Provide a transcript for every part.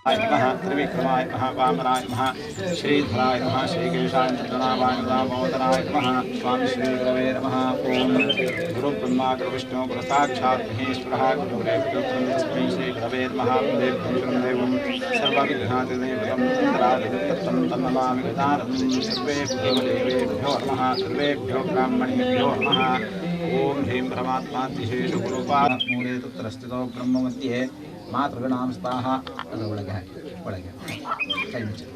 नमः त्रिविक्रमाय नमः वामनाय नमः श्रीधराय नमः श्रीकेशाय नमः दामोदराय नमः स्वामी श्रीगुरवे नमः ओम गुरुब्रह्मा गुरुविष्णु गुरुसाक्षात् महेश्वरः गुरुदेवो तस्मै श्रीगुरवे नमः देवं देवं सर्वविघ्नातिदेवतं तत्रादित्यं तन्नमामि गजाननं सर्वेभ्यो देवेभ्यो नमः सर्वेभ्यो ब्राह्मणेभ्यो नमः ओम ह्रीं परमात्मा विशेष गुरुपाद मूले तत्र स्थितो ब्रह्म मध्ये मातृगणां स्वाहा ಒಳಗೆ ಕೈ ಮುಚ್ಚಿ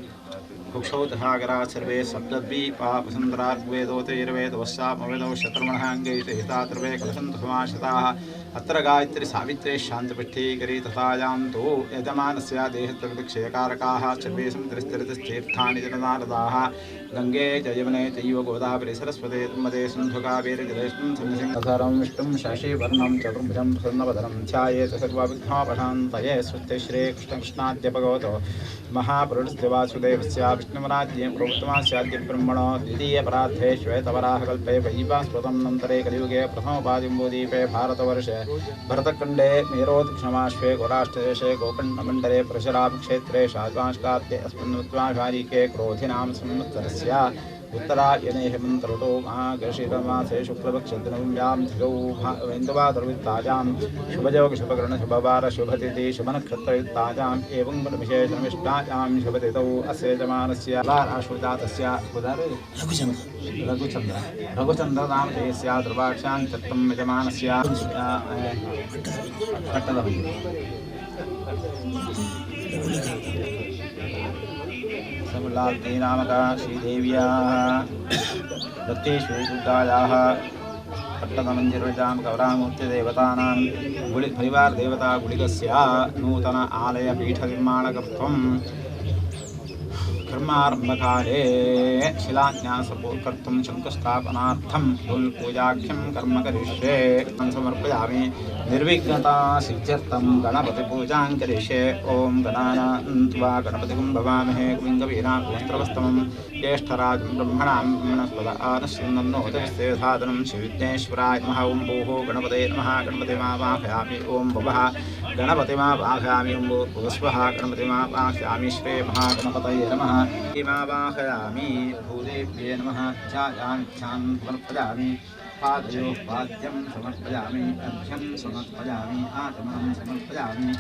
कुक्षौतहागरा सर्वे सप्तद्वीपा वसुन्धराग्वेदोतैर्वेदवस्सामवेदौ शतर्मणहाङ्गैषहितात्र्वे कलशन्तु समाश्रिताः अत्र गायत्री सावित्रे शान्तपिष्ठीकरी तथायां तु यजमानस्य देहत्रविक्षयकारकाः सर्वे सन्तिरिस्तिरितीर्थानि जननारदाः गंगे च यमुने चैव गोदावरी सरस्वती नर्मदे सिन्धु कावेरी जलेस्मिन् सन्निधिं विष्णुं शशिवर्णं चतुर्भुजं प्रसन्नवदनं ध्यायेत सर्वविघ्नोपशान्तये स्वस्ति श्रीकृष्णकृष्णाद्य भगवतो महापुरुषस्य वासुदेवस्य विष्णुराज्ये प्रवृत्तमास्याद्य ब्रह्मणो द्वितीयपरार्धे श्वेतवराहकल्पे वैवास्वतं नन्तरे कलियुगे प्रथमोपादिम्बोदीपे भारतवर्षे भरतखण्डे मेरोदक्षिणमाश्वे गोराष्टदेशे गोकर्णमण्डले परशुरामक्षेत्रे शाद्वांशकाब्दे अस्मिन्नुत्वाघारिके क्रोधिनाम संवत्सरस्य उत्तरायणे हेमन्तऋतौ माघशीरमासे शुक्लपक्षदिनव्यां धिगौ वेन्दुवादुर्वित्तायां शुभयोगशुभकरणशुभवार शुभतिथि शुभनक्षत्रयुक्तायाम् एवं विशेषणविष्टायां शुभतिथौ अस्य यजमानस्य आश्रुजातस्य रघुचन्द्रनामधेयस्य दुर्भाक्षां चत्तं यजमानस्य समलाल्ती नामका श्रीदेव्याः दत्तेश्वरीदुर्गायाः पट्टदमञ्जिरजां गौरामूर्तिदेवतानां परिवारदेवता गुलिकस्य नूतन आलयपीठनिर्माणकर्तुं कर्मारम्भकाले शिलान्यासकर्तुं शङ्कुस्थापनार्थं पूजाख्यं कर्म करिष्ये समर्पयामि निर्विघ्नता सिद्ध्यर्थं गणपतिपूजां करिष्ये ओं गणानान्त्वा गणपतिं भवामहे कविं कवीनां वस्त्रवस्तमं ज्येष्ठराजं ब्रह्मणां ब्रह्मणस्पद आनश्चन्दन्नोदयस्य साधनं श्रीविघ्नेश्वराय नमः ओं भूः गणपते नमः गणपतिमावाहयामि ओं भवः गणपतिमावाहयामि ओं भुवस्वः गणपतिमावाहयामि श्री महागणपतये नमः इमावाहयामि भूदेव्ये नमः ध्यायाख्यां समर्पयामि पादयोः पाद्यं समर्पयामि अर्घ्यं समर्पयामि आचमनं समर्पयामि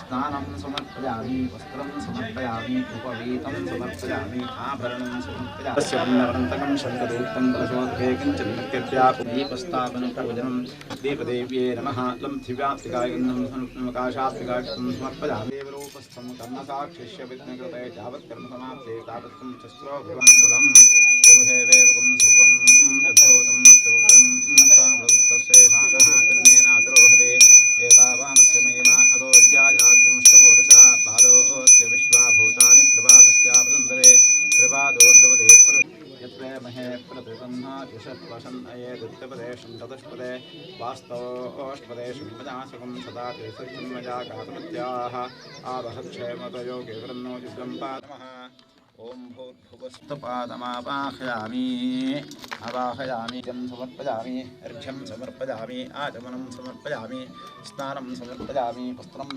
स्नानं समर्पयामि वस्त्रं समर्पयामि उपवीतं समर्पयामि आभरणं समर्पयामि पुण्यवन्तकं शङ्करोक्तं कलशोदके किञ्चित् दीपस्थापनपूजनं दीपदेव्ये नमः लब्धिव्याप्तिकाय काशात्मिकाक्षं समर्पयामि देवरूपस्थं कर्मसाक्षिष्य विघ्नकृते यावत् कर्मसमाप्ते तावत्तं शस्त्रो भुवङ्कुलं पुरुषे वेदकं सर्वं यद्धूतं तस्येषातिर्नेनातिरोहते एतावानस्य महिमा अदोज्यायाग्मुष्टपुरुषः पादोऽस्य विश्वाभूतानि त्रिपादस्यावदन्तरे त्रिपादोर्ध्वपदे यत्र महे प्रतिबन्धातिशत्वशन्नये द्वितीयपदेशं चतुष्पदे वास्तवोष्पदेशं मजासकं सदा तेषं मजा गातमत्याः आवहक्षेमतयोगे वृन्नो युगं पादमः ओं भूर्भुवस्तपादमावाहयामि आवाहयामि जं समर्पयामि अर्घ्यं समर्पयामि आचमनं समर्पयामि स्नानं समर्पयामि वस्त्रं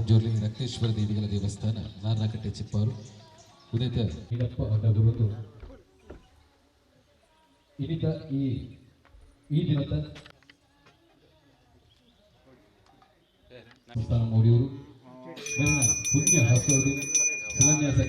ರಾಜೋರ್ಲಿ ರಕ್ತೇಶ್ವರ ದೇವಿಗಳ ದೇವಸ್ಥಾನ ನಾರ್ನಕಟ್ಟೆ ಚಿಪ್ಪಾರು ಉದಿತ ಇಡಪ್ಪ ಅಡ್ಡಗುರುತು ಇನಿತ ಈ ದಿನದ ಸ್ಥಾನ ಮೂಡಿಯೂರು ಪುಣ್ಯ ಹಸೋದು ಶಿಲಾನ್ಯಾಸ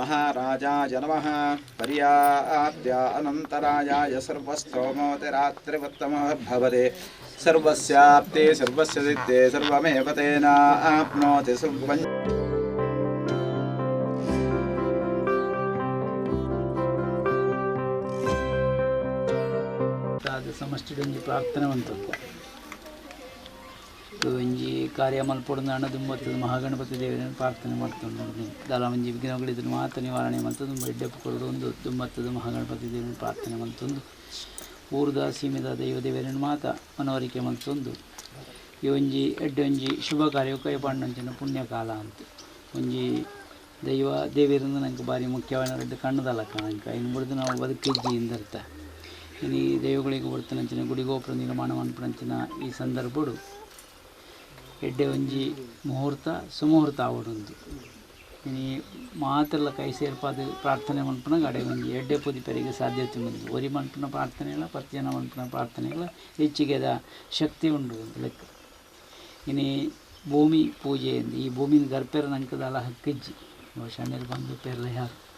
महाराजाय नमः पर्याप्य अनन्तरायाय सर्वस्तोमोतिरात्रिवत्तमः भवते सर्वस्याप्ते सर्वस्य सिद्धे सर्वमेव तेन आप्नोति सर्वं ಸಮಷ್ಟಿಗೊಂದು ಪ್ರಾರ್ಥನೆ ಬಂತದ್ದು ಒಂಜಿ ಕಾರ್ಯ ಮಲ್ಪೊಡು ಹಣ ದುಂಬತ್ತದ ಮಹಾಗಣಪತಿ ದೇವರನ್ನು ಪ್ರಾರ್ಥನೆ ಮಾಡ್ಕೊಂಡು ದಾಲ ಒಂಜಿ ವಿಘ್ನಗಳಿದ್ದನ್ನು ಮಾತ್ರ ನಿವಾರಣೆ ಮಲ್ತದ್ದು ಎಡ್ಡೆಪ್ಪು ಕೊರಡು ಒಂದು ದುಂಬತ್ತದ ಮಹಾಗಣಪತಿ ದೇವರನ್ನು ಪ್ರಾರ್ಥನೆ ಮಲ್ತೊಂದು ಊರ್ದ ಸೀಮೆದ ದೈವ ದೇವರನ್ನು ಮಾತ ಮನವರಿಕೆ ಮಲ್ತೊಂದು ಈ ಒಂಜಿ ಎಡ್ಡೊಂಜಿ ಶುಭ ಕಾರ್ಯ ಕೈಪಾಂಡಂಚಿನ ಪುಣ್ಯಕಾಲ ಅಂತ ಒಂಜಿ ದೈವ ದೇವರಿಂದ ನಂಗೆ ಭಾರಿ ಮುಖ್ಯವಾದ ರೆಡ್ಡು ಕಣ್ಣದಲ್ಲ ನಂಗೆ ಇನ್ನು ಬಿಡ್ದು ನಾವು ಬದುಕಿಜ್ಜಿಯಿಂದರ್ತ ಇನ್ನು ದೈವಗಳಿಗೆ ಬರ್ತನಂಚಿನ ಗುಡಿ ಗೋಪುರ ನಿರ್ಮಾಣ ಮಾಡ್ಪಣಂಚಿನ ಈ ಸಂದರ್ಭಡು ಎಡ್ಡೆ ಒಂಜಿ ಮುಹೂರ್ತ ಸುಮುಹೂರ್ತ ಆವಡುಂದು ಇನ್ನು ಮಾತೆಲ್ಲ ಕೈ ಸೇರ್ಪಾದ ಪ್ರಾರ್ಥನೆ ಮನ್ಪನಾಗ ಅಡೆ ಒಂಜಿ ಎಡ್ಡೆ ಪುದಿಪರಿಗೆ ಸಾಧ್ಯತೆ ಉಂಟು ಒರಿ ಮನ್ಪನ ಪ್ರಾರ್ಥನೆಗಳ ಪತ್ಯನ ಮನ್ಪನ ಪ್ರಾರ್ಥನೆಗಳ ಹೆಚ್ಚಿಗೆದ ಶಕ್ತಿ ಉಂಟು ಅಂತ ಲೆಕ್ಕ ಇನ್ನು ಭೂಮಿ ಪೂಜೆ ಈ ಭೂಮಿನ ಗರ್ಪೆರ ನಂಕದಲ್ಲ ಹಕ್ಕಿಜ್ಜಿ ಶಣ್ಯರು ಬಂದು ಪೇರ್ಲ ಯಾರು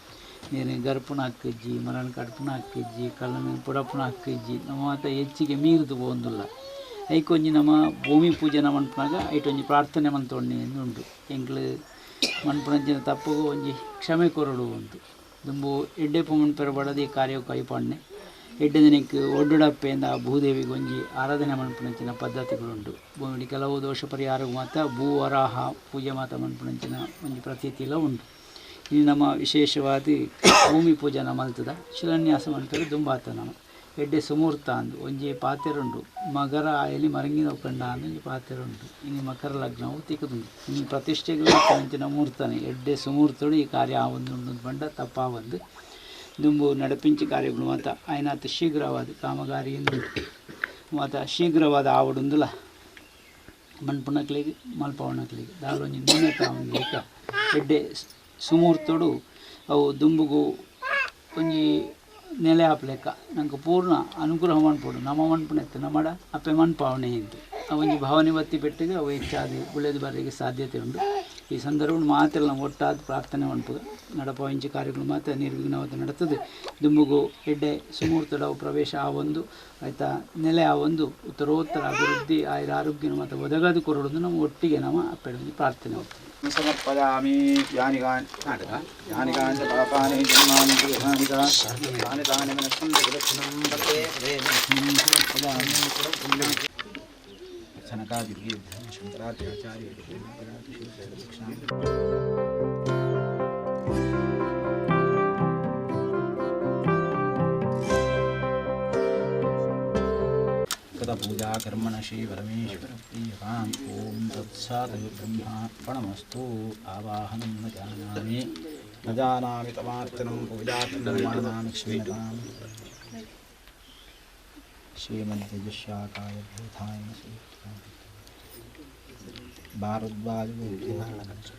ನೀನು ಗರ್ಪುಣ ಹಾಕಿಜ್ಜಿ ಮರಣ ಕಡ್ಪುಣ ಹಾಕಿಜ್ಜಿ ಕಲ್ಲನ ಪುಡಪುಣ ಹಾಕಿಜ್ಜಿ ನಮ್ಮ ಮಾತ ಹೆಚ್ಚಿಗೆ ಮೀರಿದು ಹೋಂದಿಲ್ಲ ಐಕೊಂಜಿ ನಮ್ಮ ಭೂಮಿ ಪೂಜೆನ ಮನ್ಪನಾಗ ಐಟೊಂಜಿ ಪ್ರಾರ್ಥನೆ ಮಂತೊಣ್ಣಿ ಉಂಟು ಎಂಕ್ಲು ಮನ್ಪನಂಚಿನ ತಪ್ಪು ಒಂಜಿ ಕ್ಷಮೆ ಕೊರಡು ಉಂಟು ದುಂಬು ಎಡ್ಡೆ ಪೊಮ್ಮನ್ ಪೆರಬಡದ ಈ ಕಾರ್ಯ ಕೈಪಾಂಡೆ ಎಡ್ಡೆ ದಿನಕ್ಕೆ ಒಡ್ಡುಡಪ್ಪೆಯಿಂದ ಭೂದೇವಿಗೆ ಒಂಜಿ ಆರಾಧನೆ ಮನ್ಪನಂಚಿನ ಪದ್ಧತಿಗಳುಂಟು ಭೂಮಿ ಕೆಲವು ದೋಷ ಪರಿಹಾರವು ಮಾತ್ರ ಭೂ ವರಾಹ ಪೂಜೆ ಮಾತ ಮನ್ಪನಂಚಿನ ಒಂಜಿ ಪ್ರತೀತಿಲ ಉಂಟು ಇನ್ನು ನಮ್ಮ ವಿಶೇಷವಾದ ಭೂಮಿ ಪೂಜೆನ ಮಲ್ತದ ಶಿಲಾನ್ಯಾಸ ಮನ್ಪೆರೆ ದುಂಬಾತ ನಮ್ಮ ಎಡ್ಡೆ ಸುಮೂರ್ತ ಅಂದು ಒಂಜಿ ಪಾತೆರುಂಡು ಮಗರ ಆಯಲಿ ಮರಂಗಿನ ಕಂಡ ಅಂದು ಒಂಜಿ ಪಾತೆರುಂಡು ಇನ್ನು ಮಕರ ಲಗ್ನವು ತಿಕ್ಕದುಂಡು ಇನ್ನು ಪ್ರತಿಷ್ಠೆಗಳು ಅಂಚಿನ ಮುಹೂರ್ತನೆ ಎಡ್ಡೆ ಸುಮೂರ್ತಡು ಈ ಕಾರ್ಯ ಆವೊಂದು ಬಂಡ ತಪ್ಪಾವೊಂದು ದುಂಬು ನಡಪಿಂಚಿ ಕಾರ್ಯಗಳು ಮಾತ ಆಯ್ನಾತ ಶೀಘ್ರವಾದ ಕಾಮಗಾರಿಯಿಂದ ಮಾತ ಶೀಘ್ರವಾದ ಆವಡುಂದುಲ ಮಣ್ಪುಣಕ್ಲಿಗೆ ಮಲ್ಪವಣಕ್ಲಿಗೆ ದಾಳೊಂಜಿ ನೂನೆ ತಾವೊಂದು ಎಡ್ಡೆ ಸುಮೂರ್ತಡು ಅವು ದುಂಬುಗು ಒಂಜಿ ನೆಲೆ ಹಾಪ್ಲೆಕ್ಕ ನಂಗೆ ಪೂರ್ಣ ಅನುಗ್ರಹ ಮನ್ಪೋಡು ನಮ್ಮ ಮನ್ಪುಣೆತ್ತು ನಮ್ಮಡ ಅಪ್ಪೆ ಮನ್ಪಾವಣೆ ಇದ್ದು ಅವೊಂಜಿ ಭಾವನೆ ಬತ್ತಿ ಪೆಟ್ಟಿಗೆ ಅವು ಹೆಚ್ಚಾದಿ ಒಳ್ಳೆಯದು ಬರಲಿಕ್ಕೆ ಸಾಧ್ಯತೆ ಉಂಟು ಈ ಸಂದರ್ಭ ಮಾತೆಲ್ಲ ನಾವು ಒಟ್ಟಾದ ಪ್ರಾರ್ಥನೆ ಮನ್ಪುಗ ನಡಪವಂಚಿ ಕಾರ್ಯಗಳು ಮಾತ್ರ ನಿರ್ವಿಘ್ನವಾದ ನಡತದೆ ದುಂಬುಗು ಎಡ್ಡೆ ಸುಮೂರ್ತಡವು ಪ್ರವೇಶ ಆ ಒಂದು ಆಯ್ತಾ ನೆಲೆ ಆ ಒಂದು ಉತ್ತರೋತ್ತರ ಅಭಿವೃದ್ಧಿ ಆಯುರ ಆರೋಗ್ಯ ಮತ್ತು ಒದಗದು ಕೊರಡುದು ನಮ್ಮ ಒಟ್ಟಿಗೆ ನಮ್ಮ ಅಪ್ಪೆಡೊಂದು ಪ್ರಾರ್ಥನೆ ಹೋಗ್ತದೆ समर्पयामि यानि काञ्च पापानि जन्मानि तानि तानि मनस्सन्ति विलक्षणं वर्ते सनकादिभिः शङ्कराचार्य पूजा कर्मण श्री परमेश्वर प्रियकाम ओम तत्सत् ब्रह्मार्पणमस्तु आवाहनं न जानामि तमार्तनं पूजाकर्माणां क्ष्मीयताम् श्रीमद्विशाखाय भूताय ಭಾರದ್ವಾಜ ಮೂರ್ತಿ ನಾರಾಯಣಕಟ್ಟ.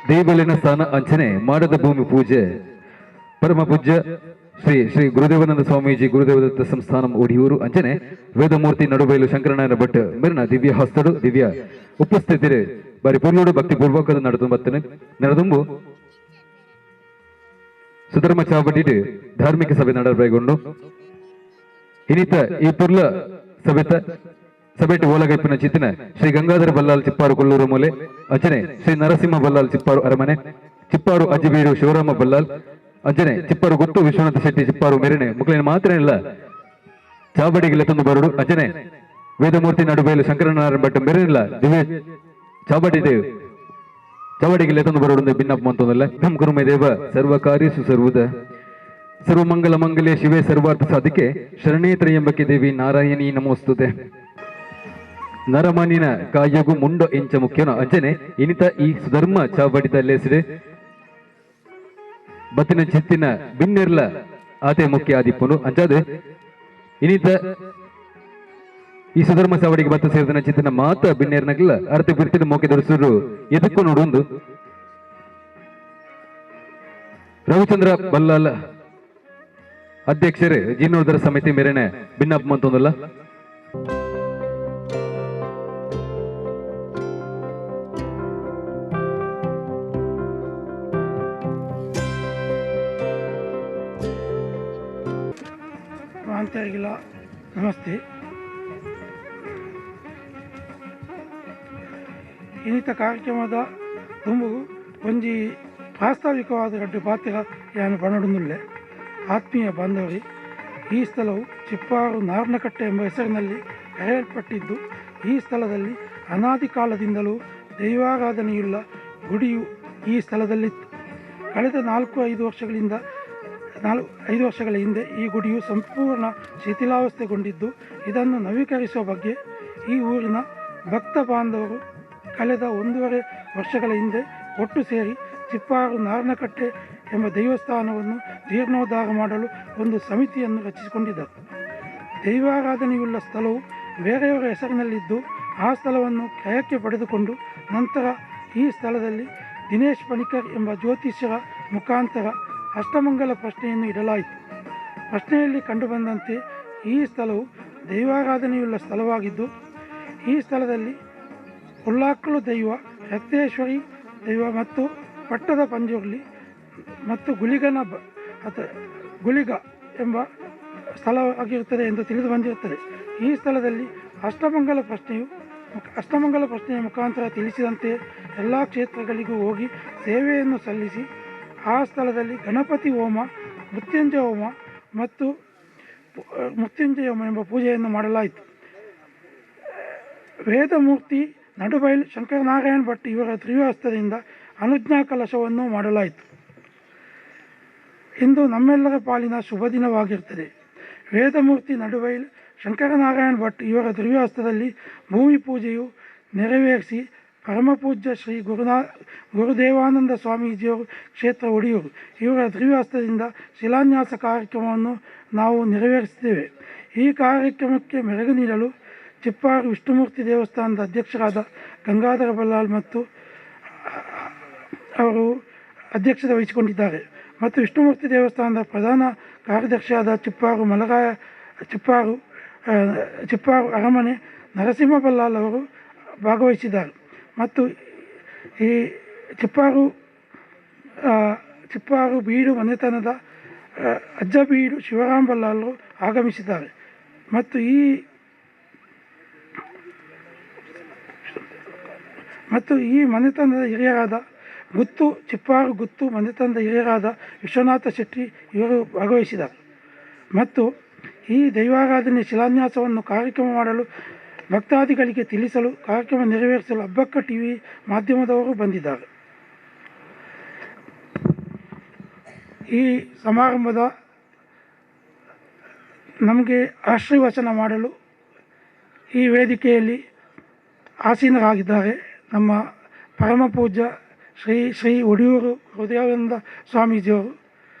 ದೇವಲಿನ ಸ್ಥಾನ ಅಂಚನೆ ಮಾಡದ ಭೂಮಿ ಪೂಜೆ ಪರಮ ಪೂಜ್ಯ ಶ್ರೀ ಶ್ರೀ ಗುರುದೇವಾನಂದ ಸ್ವಾಮೀಜಿ ಗುರುದೇವದತ್ತ ಸಂಸ್ಥಾನಂ ಒಡಿಯೂರು ಅಂಚನೆ ವೇದಮೂರ್ತಿ ನಡುಬೈಲು ಶಂಕರನಾರಾಯಣ ಭಟ್ ಮೆರಿನ ದಿವ್ಯ ಹಸ್ತಡು ದಿವ್ಯ ಉಪಸ್ಥಿತಿರೆ ಬಾರಿ ಪುರ್ಲೋಡು ಭಕ್ತಿ ಪೂರ್ವಕದ ನಡೆದುಂಬು ಸುಧರ್ಮ ಚಾವಡಿಡ್ ಧಾರ್ಮಿಕ ಸಭೆ ನಡೆಯಗೊಂಡು ಇನ್ನಿತ ಈ ಪುರ್ಲ ಸಭೆಟ್ ಓಲಗೈಪಿನ ಚಿತ್ತಿನ ಶ್ರೀ ಗಂಗಾಧರ ಬಲ್ಲಾಲ್ ಚಿಪ್ಪಾರು ಕೊಲ್ಲೂರು ಮೂಲೆ ಅಂಚನೆ ಶ್ರೀ ನರಸಿಂಹ ಬಲ್ಲಾಲ್ ಚಿಪ್ಪಾರು ಅರಮನೆ ಚಿಪ್ಪಾರು ಅಜ್ಜಿಬೀಡು ಶಿವರಾಮ ಬಲ್ಲಾಲ್ ಅಂಚನೆ ಚಿಪ್ಪಾರು ಗುಟ್ಟು ವಿಶ್ವನಾಥ ಶೆಟ್ಟಿ ಚಿಪ್ಪಾರು ಮೆರಣೆ ಮುಕ್ಳಿನ ಮಾತ್ರ ಇಲ್ಲ ಚಾವಡಿಗೆ ತಂದು ಬರುಡು ಅಂಚನೆ ವೇದಮೂರ್ತಿ ನಡುಬೈಲು ಶಂಕರನಾರಾಯಣ ಭಟ್ ಮೆರನಿಲ್ಲ ದಿವ್ಯ ಚಾವಡಿಗೆ ತಂದು ಬರೋಡು ಭಿನ್ನಪ್ಪ ಅಂತಂದಲ್ಲ ನಮ್ ಕುರುಮೆ ದೇವ ಸರ್ವ ಕಾರ್ಯ ಸುಸರ್ವುದ ಸರ್ವಮಂಗಲ ಮಂಗಲ್ಯ ಶಿವೇ ಸರ್ವಾರ್ಥ ಸಾಧಿಕೆ ಶರಣೇ ತ್ರಯಂಬಕೆ ದೇವಿ ನಾರಾಯಣಿ ನಮೋಸ್ತುತೆ ನರಮನಿನ ಕಾಯಗು ಮುಂಡ ಎಂಚ ಮುಖ್ಯನ ಅಂಚನೆ ಇನಿತ ಈ ಸುಧರ್ಮ ಚಾವಡಿದ ಲೆಸಿಡೆ ಬತ್ತಿನ ಚಿತ್ತಿನ ಬಿನ್ನೆರ್ಲ ಆತೆ ಮುಖ್ಯ ಆದಿಪ್ಪನು ಅಂಚಾದೆ ಇನಿತ ಈ ಸುಧರ್ಮ ಚಾವಡಿಗೆ ಬತ್ತ ಸೇರಿದ ಚಿತ್ತಿನ ಮಾತ ಬಿನ್ನೇರ್ನಗಲ್ಲ ಅರ್ಥ ಬಿರ್ತಿನ ಮೋಕೆ ದೊರಸರು ಎದಕ್ಕೂ ನೋಡೊಂದು ರವಿಚಂದ್ರ ಬಲ್ಲಾಲ್ ಅಧ್ಯಕ್ಷರೇ ಜೀರ್ಣೋದ್ಧಾರ ಸಮಿತಿ ಮೇರೆನೆ ಭಿನ್ನಪ್ಪ ಮಂತೊಂದಲ್ಲ ಪ್ರಾಂತ್ಯರಿಗಿಲ್ಲ ನಮಸ್ತೆ. ಇನ್ನಿತ ಕಾರ್ಯಕ್ರಮದ ತುಂಬು ಒಂಜಿ ಪ್ರಾಸ್ತಾವಿಕವಾದ ಗಡ್ಡೆ ಪಾತ್ರ ಯಾನು ಪಣಡುನುಲ್ಲೆ ಆತ್ಮೀಯ ಬಾಂಧವರಿ. ಈ ಸ್ಥಳವು ಚಿಪ್ಪಾರು ನಾರ್ನಕಟ್ಟೆ ಎಂಬ ಹೆಸರಿನಲ್ಲಿ ಕರೆಯಲ್ಪಟ್ಟಿದ್ದು, ಈ ಸ್ಥಳದಲ್ಲಿ ಅನಾದಿ ಕಾಲದಿಂದಲೂ ದೈವಾರಾಧನೆಯುಳ್ಳ ಗುಡಿಯು ಈ ಸ್ಥಳದಲ್ಲಿತ್ತು. ಕಳೆದ 5 ವರ್ಷಗಳ ಹಿಂದೆ ಈ ಗುಡಿಯು ಸಂಪೂರ್ಣ ಶಿಥಿಲಾವಸ್ಥೆಗೊಂಡಿದ್ದು, ಇದನ್ನು ನವೀಕರಿಸುವ ಬಗ್ಗೆ ಈ ಊರಿನ ಭಕ್ತ ಬಾಂಧವರು ಕಳೆದ 1.5 ವರ್ಷಗಳ ಹಿಂದೆ ಒಟ್ಟು ಸೇರಿ ಚಿಪ್ಪಾರು ನಾರ್ನಕಟ್ಟೆ ಎಂಬ ದೇವಸ್ಥಾನವನ್ನು ಜೀರ್ಣೋದ್ಧಾರ ಮಾಡಲು ಒಂದು ಸಮಿತಿಯನ್ನು ರಚಿಸಿಕೊಂಡಿದ್ದರು. ದೈವಾರಾಧನೆಯುಳ್ಳ ಸ್ಥಳವು ಬೇರೆಯವರ ಹೆಸರಿನಲ್ಲಿದ್ದು, ಆ ಸ್ಥಳವನ್ನು ಕ್ರಯಕ್ಕೆ ಪಡೆದುಕೊಂಡು ನಂತರ ಈ ಸ್ಥಳದಲ್ಲಿ ದಿನೇಶ್ ಪಣಿಕರ್ ಎಂಬ ಜ್ಯೋತಿಷ್ಯರ ಮುಖಾಂತರ ಅಷ್ಟಮಂಗಲ ಪ್ರಶ್ನೆಯನ್ನು ಇಡಲಾಯಿತು. ಪ್ರಶ್ನೆಯಲ್ಲಿ ಕಂಡುಬಂದಂತೆ ಈ ಸ್ಥಳವು ದೈವಾರಾಧನೆಯುಳ್ಳ ಸ್ಥಳವಾಗಿದ್ದು, ಈ ಸ್ಥಳದಲ್ಲಿ ಉಳ್ಳಾಕಲು ದೈವ, ರಕ್ತೇಶ್ವರಿ ದೈವ ಮತ್ತು ಪಟ್ಟದ ಪಂಜುರ್ಲಿ ಮತ್ತು ಗುಳಿಗ ಎಂಬ ಸ್ಥಳವಾಗಿರುತ್ತದೆ ಎಂದು ತಿಳಿದು ಬಂದಿರುತ್ತದೆ. ಈ ಸ್ಥಳದಲ್ಲಿ ಅಷ್ಟಮಂಗಲ ಪ್ರಶ್ನೆಯ ಮುಖಾಂತರ ತಿಳಿಸಿದಂತೆ ಎಲ್ಲ ಕ್ಷೇತ್ರಗಳಿಗೂ ಹೋಗಿ ಸೇವೆಯನ್ನು ಸಲ್ಲಿಸಿ ಆ ಸ್ಥಳದಲ್ಲಿ ಗಣಪತಿ ಹೋಮ, ಮೃತ್ಯುಂಜಯ ಹೋಮ ಎಂಬ ಪೂಜೆಯನ್ನು ಮಾಡಲಾಯಿತು. ವೇದಮೂರ್ತಿ ನಡುಬೈಲು ಶಂಕರನಾರಾಯಣ ಭಟ್ ಇವರ ತ್ರಿವಹಸ್ತದಿಂದ ಅನುಜ್ಞಾ ಕಲಶವನ್ನು ಮಾಡಲಾಯಿತು. ಇಂದು ನಮ್ಮೆಲ್ಲರ ಪಾಲಿನ ಶುಭ ದಿನವಾಗಿರುತ್ತದೆ. ವೇದಮೂರ್ತಿ ನಡುಬೈಲು ಶಂಕರನಾರಾಯಣ ಭಟ್ ಇವರ ತ್ರಿವಹಸ್ತದಲ್ಲಿ ಭೂಮಿ ಪೂಜೆಯು ನೆರವೇರಿಸಿ ಪರಮಪೂಜ್ಯ ಶ್ರೀ ಗುರುದೇವಾನಂದ ಸ್ವಾಮೀಜಿಯವರು ಕ್ಷೇತ್ರ ಒಡಿಯೂರು ಇವರ ತ್ರಿವಹಸ್ತದಿಂದ ಶಿಲಾನ್ಯಾಸ ಕಾರ್ಯಕ್ರಮವನ್ನು ನಾವು ನೆರವೇರಿಸಿದ್ದೇವೆ. ಈ ಕಾರ್ಯಕ್ರಮಕ್ಕೆ ಮೆರುಗು ನೀಡಲು ಚಿಪ್ಪಾರು ವಿಷ್ಣುಮೂರ್ತಿ ದೇವಸ್ಥಾನದ ಅಧ್ಯಕ್ಷರಾದ ಗಂಗಾಧರ ಬಲ್ಲಾಲ್ ಮತ್ತು ಅವರು ಅಧ್ಯಕ್ಷತೆ ವಹಿಸಿಕೊಂಡಿದ್ದಾರೆ ಮತ್ತು ವಿಷ್ಣುಮೂರ್ತಿ ದೇವಸ್ಥಾನದ ಪ್ರಧಾನ ಕಾರ್ಯದರ್ಶಿಯಾದ ಚಿಪ್ಪಾರು ಅರಮನೆ ನರಸಿಂಹ ಬಲ್ಲಾಲ್ ಅವರು ಭಾಗವಹಿಸಿದ್ದಾರೆ ಮತ್ತು ಈ ಚಿಪ್ಪಾರು ಬೀಡು ಮನೆತನದ ಅಜ್ಜ ಬೀಡು ಶಿವರಾಮ್ ಬಲ್ಲಾಲ್ ಆಗಮಿಸಿದ್ದಾರೆ ಮತ್ತು ಈ ಮನೆತನದ ಹಿರಿಯರಾದ ಚಿಪ್ಪಾರು ಗುತ್ತು ಮನೆತನದ ಹಿರಿಯರಾದ ವಿಶ್ವನಾಥ ಶೆಟ್ಟಿ ಇವರು ಭಾಗವಹಿಸಿದ್ದಾರೆ ಮತ್ತು ಈ ದೈವಾರಾಧನೆ ಶಿಲಾನ್ಯಾಸವನ್ನು ಕಾರ್ಯಕ್ರಮ ಮಾಡಲು ಭಕ್ತಾದಿಗಳಿಗೆ ತಿಳಿಸಲು ಕಾರ್ಯಕ್ರಮ ನೆರವೇರಿಸಲು ಅಬ್ಬಕ್ಕ ಟಿವಿ ಮಾಧ್ಯಮದವರು ಬಂದಿದ್ದಾರೆ. ಈ ಸಮಾರಂಭದ ನಮಗೆ ಆಶೀರ್ವಚನ ಮಾಡಲು ಈ ವೇದಿಕೆಯಲ್ಲಿ ಆಸೀನರಾಗಿದ್ದಾರೆ ನಮ್ಮ ಪರಮ ಪೂಜ್ಯ ಶ್ರೀ ಒಡಿಯೂರು ಗುರುದೇವಾನಂದ ಸ್ವಾಮೀಜಿಯವರು.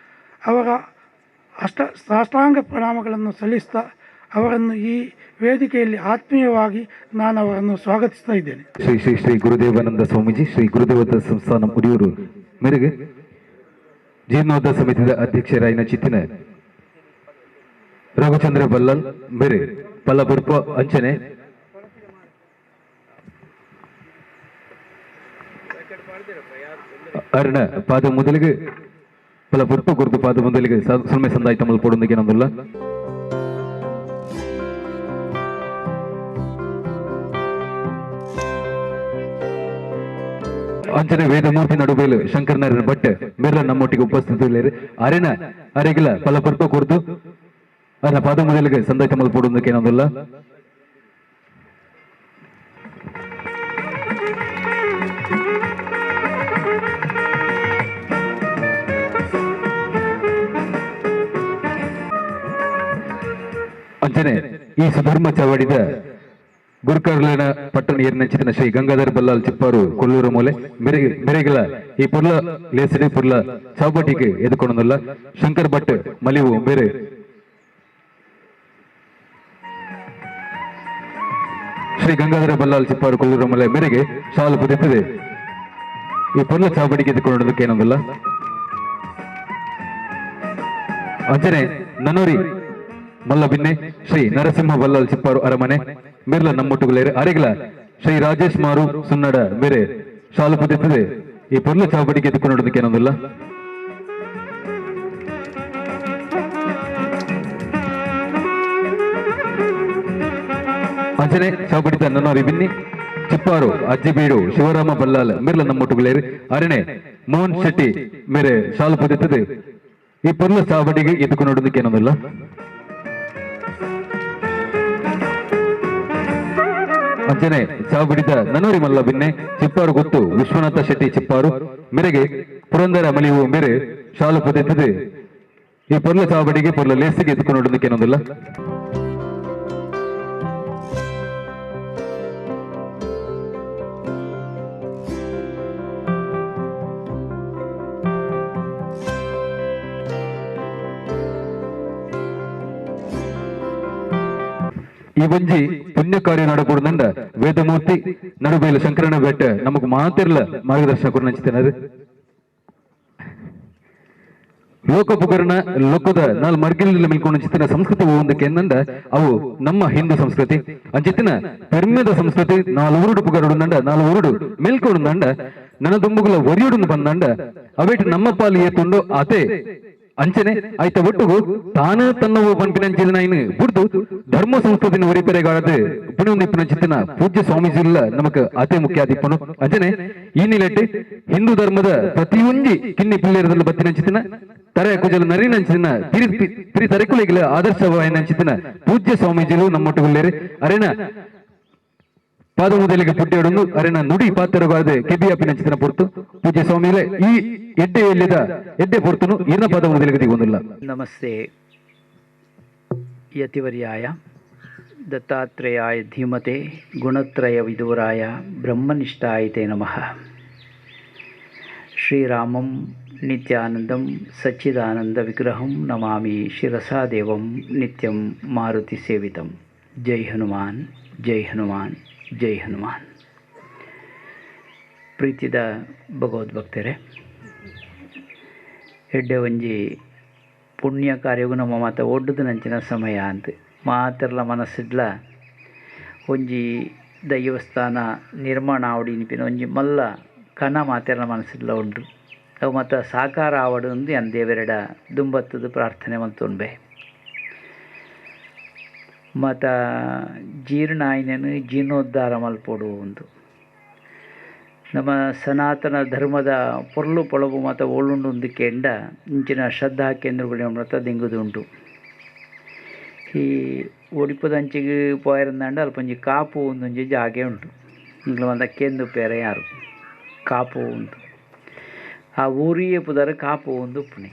ಅವರ ಸಾಷ್ಟಾಂಗ ಪ್ರಣಾಮಗಳನ್ನು ಸಲ್ಲಿಸ್ತಾ ಅವರನ್ನು ಈ ವೇದಿಕೆಯಲ್ಲಿ ಆತ್ಮೀಯವಾಗಿ ನಾನು ಅವರನ್ನು ಸ್ವಾಗತಿಸ್ತಾ ಇದ್ದೇನೆ. ಶ್ರೀ ಶ್ರೀ ಶ್ರೀ ಗುರುದೇವಾನಂದ ಸ್ವಾಮೀಜಿ ಶ್ರೀ ಗುರುದೇವತ ಸಂಸ್ಥಾನ ಉಡಿಯೂರು ಮೇರೆಗೆ ಜೀರ್ಣೋದ್ಧಾರ ಸಮಿತಿಯ ಅಧ್ಯಕ್ಷರಾಯಿನ ಚಿತ್ತಿನ ರಘುಚಂದ್ರ ಬಲ್ಲಾಲ್ ಬೇರೆ ಪಲ್ಲಪುರ್ಪ ಅಂಚನೆ ಅರ್ಣ ಪಾದ ಮೊದಲಿಗೆ ಪಲ್ಲಪುರ್ಪ ಗುರುತು ಪಾದ ಮೊದಲಿಗೆ ಸುಲ್ಮೆ ಸಂದಾಯ ತಮ್ಮಲ್ಲಿ ಪೋಡೊಂದಿಗೆ ನಂದಲ್ಲ ಅಂಚನೆ ವೇದಮೂರ್ತಿ ನಡುಬೇಲು ಶಂಕರನಾರಾಯಣ ಭಟ್ ಮೇರೆಲ್ಲ ನಮ್ಮೊಟ್ಟಿಗೆ ಉಪಸ್ಥಿತಿಯಲ್ಲಿ ಅರೆನ ಅರೆಗಿಲ ಪಲ್ಲಪುರ್ಪ ಕುರಿತು ಅದನ್ನ ಪಾದ ಮೊದಲಿಗೆ ಸಂದಾಯ ತಮ್ಮಲ್ಲಿ ಪೋಡೊಂದಿಗೆ ನಂದಲ್ಲ ಅಂಚನೆ ಈ ಸುಧರ್ಮ ಚಳವಳಿದ ಗುರುಕರ್ಲಿನ ಪಟ್ಟಣ ಏರ್ನಂಚಿನ ಶ್ರೀ ಗಂಗಾಧರ ಬಲ್ಲಾಲ್ ಚಿಪ್ಪಾರು ಕೊಲ್ಲೂರು ಮೂಲೆ ಮೆರೆಗಳ ಈ ಪುರ್ಲ ಲೇಸಡಿ ಪುರ್ಲ ಚೌಪಟಿಗೆ ಎದುಕೊಂಡಲ್ಲ ಶಂಕರ್ ಭಟ್ ಮಲಿವು ಬೇರೆ ಶ್ರೀ ಗಂಗಾಧರ ಬಲ್ಲಾಲ್ ಚಿಪ್ಪಾರು ಕೊಲ್ಲೂರು ಮೂಲೆ ಮೇರೆಗೆ ಶಾಲು ಪುದಿತ್ತದೆ ಈ ಪುರ್ಲ ಚೌಪಟಿಗೆ ಎದುಕೊಂಡದಕ್ಕೆ ಏನೊಂದಲ್ಲ ಅಂಚನೆ ನನೂರಿ ಮಲ್ಲಬಿನ್ನೆ ಶ್ರೀ ನರಸಿಂಹ ಬಲ್ಲಾಲ್ ಚಿಪ್ಪಾರು ಅರಮನೆ ಮೇರ್ಲ ನಮ್ಮೊಟ್ಟುಗಳೇರೆ ಅರೆಗಳ ಶ್ರೀ ರಾಜೇಶ್ ಮಾರು ಸುನ್ನಡ ಬೇರೆ ಶಾಲು ಪುದಿತ್ತದೆ ಈ ಪುರ್ಲ ಚಾವಡಿಗೆ ಎದುಕೊಂಡು ನೋಡೋದಕ್ಕೆ ಏನೊಂದಿಲ್ಲ ಅಂಚನೆ ಚಾವಡಿದ ನನ್ನೋರಿ ಬಿನ್ನಿ ಚಿಪ್ಪಾರು ಅಜ್ಜಿಬೀಡು ಶಿವರಾಮ ಬಲ್ಲಾಲ್ ಮೇರ್ಲ ನಮ್ಮೊಟ್ಟುಗಳೇರಿ ಅರಣೆ ಮೋಹನ್ ಶೆಟ್ಟಿ ಮೇರೆ ಶಾಲು ಪುದಿತ್ತದೆ ಈ ಪುರ್ಲ ಚಾವಡಿಗೆ ಎದುಕೊಂಡು ನೋಡೋದಕ್ಕೆ ಏನೊಂದಿಲ್ಲ ಅಂಚನೆ ಚಾವಡಿದ ನನೂರಿ ಮಲ್ಲ ಬಿನ್ನೆ ಚಿಪ್ಪಾರು ಗೊತ್ತು ವಿಶ್ವನಾಥ ಶೆಟ್ಟಿ ಚಿಪ್ಪಾರು ಮೇರೆಗೆ ಪುರಂದರ ಮಲಿವು ಮೇರೆ ಶಾಲು ಪುದಿತ್ತದೆ ಈ ಪೊರ್ಲ ಚಾವಡಿಗೆ ಪೊರ್ಲ ಲೇಸಿಗೆ ಎದುಕೊಂಡು ನೋಡೋದಕ್ಕೆ ಏನೊಂದಿಲ್ಲ ಈ ಒಂಜಿ ಪುಣ್ಯ ಕಾರ್ಯ ನಡಪುಡುಂಡ ವೇದಮೂರ್ತಿ ನಡುಬೇಲು ಶಂಕರನ ಬೆಟ್ಟ ನಮಗ್ ಮಾತಿರ್ಲ ಮಾರ್ಗದರ್ಶನ ಕೊಡು ನಂಚಿತೇನದು ಲೋಕಪುಕರಣ ಲೋಕದ ನಾಲ್ ಮರ್ಗಿಲಿಲ್ಲ ಮಿಲ್ಕೊಂಡು ಚಿತ್ತಿನ ಸಂಸ್ಕೃತಿ ಒಂದಕ್ಕೆ ಎಂದಂಡ ಅವು ನಮ್ಮ ಹಿಂದೂ ಸಂಸ್ಕೃತಿ ಅಂಚಿತ್ತಿನ ಪೆರ್ಮೆದ ಸಂಸ್ಕೃತಿ ನಾಲ್ವರು ಪುಗರುಡುಂಡ ನಾಲ್ವರು ಮೆಲ್ಕೊಡುಂಡ ನನ್ನ ದುಂಬುಗಳ ಒರಿಯುಡು ಬಂದಂಡ ಅವೇಟ್ ನಮ್ಮ ಪಾಲು ಏತುಂಡು ಅತೆ ಅಂಚನೆ ಆಯ್ತ ಒಟ್ಟುಗು ತಾನು ತನ್ನವು ಪಂಪಿನಂಚಿನ ಬುಡ್ದು ಧರ್ಮ ಸಂಸ್ಕೃತಿನ ಒರಿಪೆರೆಗಾಳದು ಪುಣ್ಯನಿಪ್ಪಿನ ಚಿತ್ತಿನ ಪೂಜ್ಯ ಸ್ವಾಮೀಜಿ ಇಲ್ಲ ನಮಕ್ ಅತಿ ಮುಖ್ಯ ಆದಿಪ್ಪನು ಅಂಚನೆ ಈ ನಿಲೆಟ್ಟು ಹಿಂದೂ ಧರ್ಮದ ಪ್ರತಿಯೊಂದಿ ಕಿನ್ನಿ ಪಿಲ್ಲೇರದಲ್ಲಿ ಬತ್ತಿನ ಚಿತ್ತಿನ ತರೆ ಕುಜಲು ನರಿನಂಚಿನ ತಿರಿ ತರೆಕುಲಿಗಳ ಆದರ್ಶವಾಯಿನಂಚಿನ ಪೂಜ್ಯ ಸ್ವಾಮೀಜಿಲು ನಮ್ಮೊಟ್ಟುಗುಲ್ಲೇರಿ ಅರೆನ ಪಾದ ಮೊದಲಿಗೆ ಪುಟ್ಟಿಯೊಡೊಂದು ಅರೆನ ನುಡಿ ಪಾತ್ರಗಾದ ಕೆಬಿಯಾಪಿನ ಚಿತ್ರ ಪೊರ್ತು ಪೂಜ್ಯ ಸ್ವಾಮಿಗಳೇ ಈ ಎಡ್ಡೆ ಎಲ್ಲಿದ ಎಡ್ಡೆ ಪೊರ್ತನು ಇರ್ನ ಪಾದ ಮೊದಲಿಗೆ ದಿಗೊಂದಿಲ್ಲ. ನಮಸ್ತೆ ಯತಿವರ್ಯಾಯ ದತ್ತಾತ್ರೇಯಾಯ ಧೀಮತೆ ಗುಣತ್ರಯ ವಿದೂರಾಯ ಬ್ರಹ್ಮನಿಷ್ಠಾಯತೆ ನಮಃ. ಶ್ರೀರಾಮಂ ನಿತ್ಯಾನಂದಂ ಸಚ್ಚಿದಾನಂದ ವಿಗ್ರಹಂ ನಮಾಮಿ ಶಿರಸಾ ದೇವಂ ನಿತ್ಯಂ ಮಾರುತಿ ಸೇವಿತಂ. ಜೈ ಹನುಮಾನ್ ಜೈ ಹನುಮಾನ್ ಜೈ ಹನುಮಾನ್. ಪ್ರೀತಿದ ಭಗವದ್ಭಕ್ತರೇ, ಎಡ್ಡೆ ಒಂಜಿ ಪುಣ್ಯ ಕಾರ್ಯಗೂ ನಮ್ಮ ಮಾತ ಒಡ್ಡದು ನಂಚಿನ ಸಮಯ ಅಂತ ಮಾತೆಲ್ಲ ಮನಸ್ಸಿಡ್ಲ ಒಂಜಿ ದೈವಸ್ಥಾನ ನಿರ್ಮಾಣ ಆವಡಿ ನಿಪಿನ ಒಂಜಿ ಮಲ್ಲ ಕಣ ಮಾತೆಲ್ಲ ಮನಸ್ಸಿಡ್ಲ ಉಂಡು ಅವು ಮತ್ತು ಸಾಕಾರ ಆವಡು ಅಂದು ಅನ್ ದೇವರೆಡ ದುಂಬತ್ತದು ಪ್ರಾರ್ಥನೆ ಮಂತೊಂಬೆ ಮತ್ತು ಜೀರ್ಣ ಆಯ್ನನು ಜೀರ್ಣೋದ್ಧಾರ ಮಲ್ಪೋಡು ಒಂದು ನಮ್ಮ ಸನಾತನ ಧರ್ಮದ ಪೊರ್ಲು ಪೊಳಗು ಮತ್ತು ಓಳುಂಡು ಒಂದಕ್ಕೆ ಎಂಡ ಇಂಚಿನ ಶ್ರದ್ಧಾ ಕೇಂದ್ರಗಳು ಮತ ದಿಂಗುದುಂಟು. ಈ ಒಡಿಪದಂಚಿಗೆ ಪೋಯರಂದಾಂಡ ಅಲ್ಪಂಜಿ ಕಾಪು ಒಂದೊಂಜಿ ಜಾಗೆ ಉಂಟು ಇಂಗ್ಲ ಒಂದು ಕೇಂದ್ರ ಪೇರ ಯಾರು ಕಾಪು ಉಂಟು ಆ ಊರಿಯೇ ಪುದರ ಕಾಪು ಒಂದು ಉಪ್ಪುಣೆ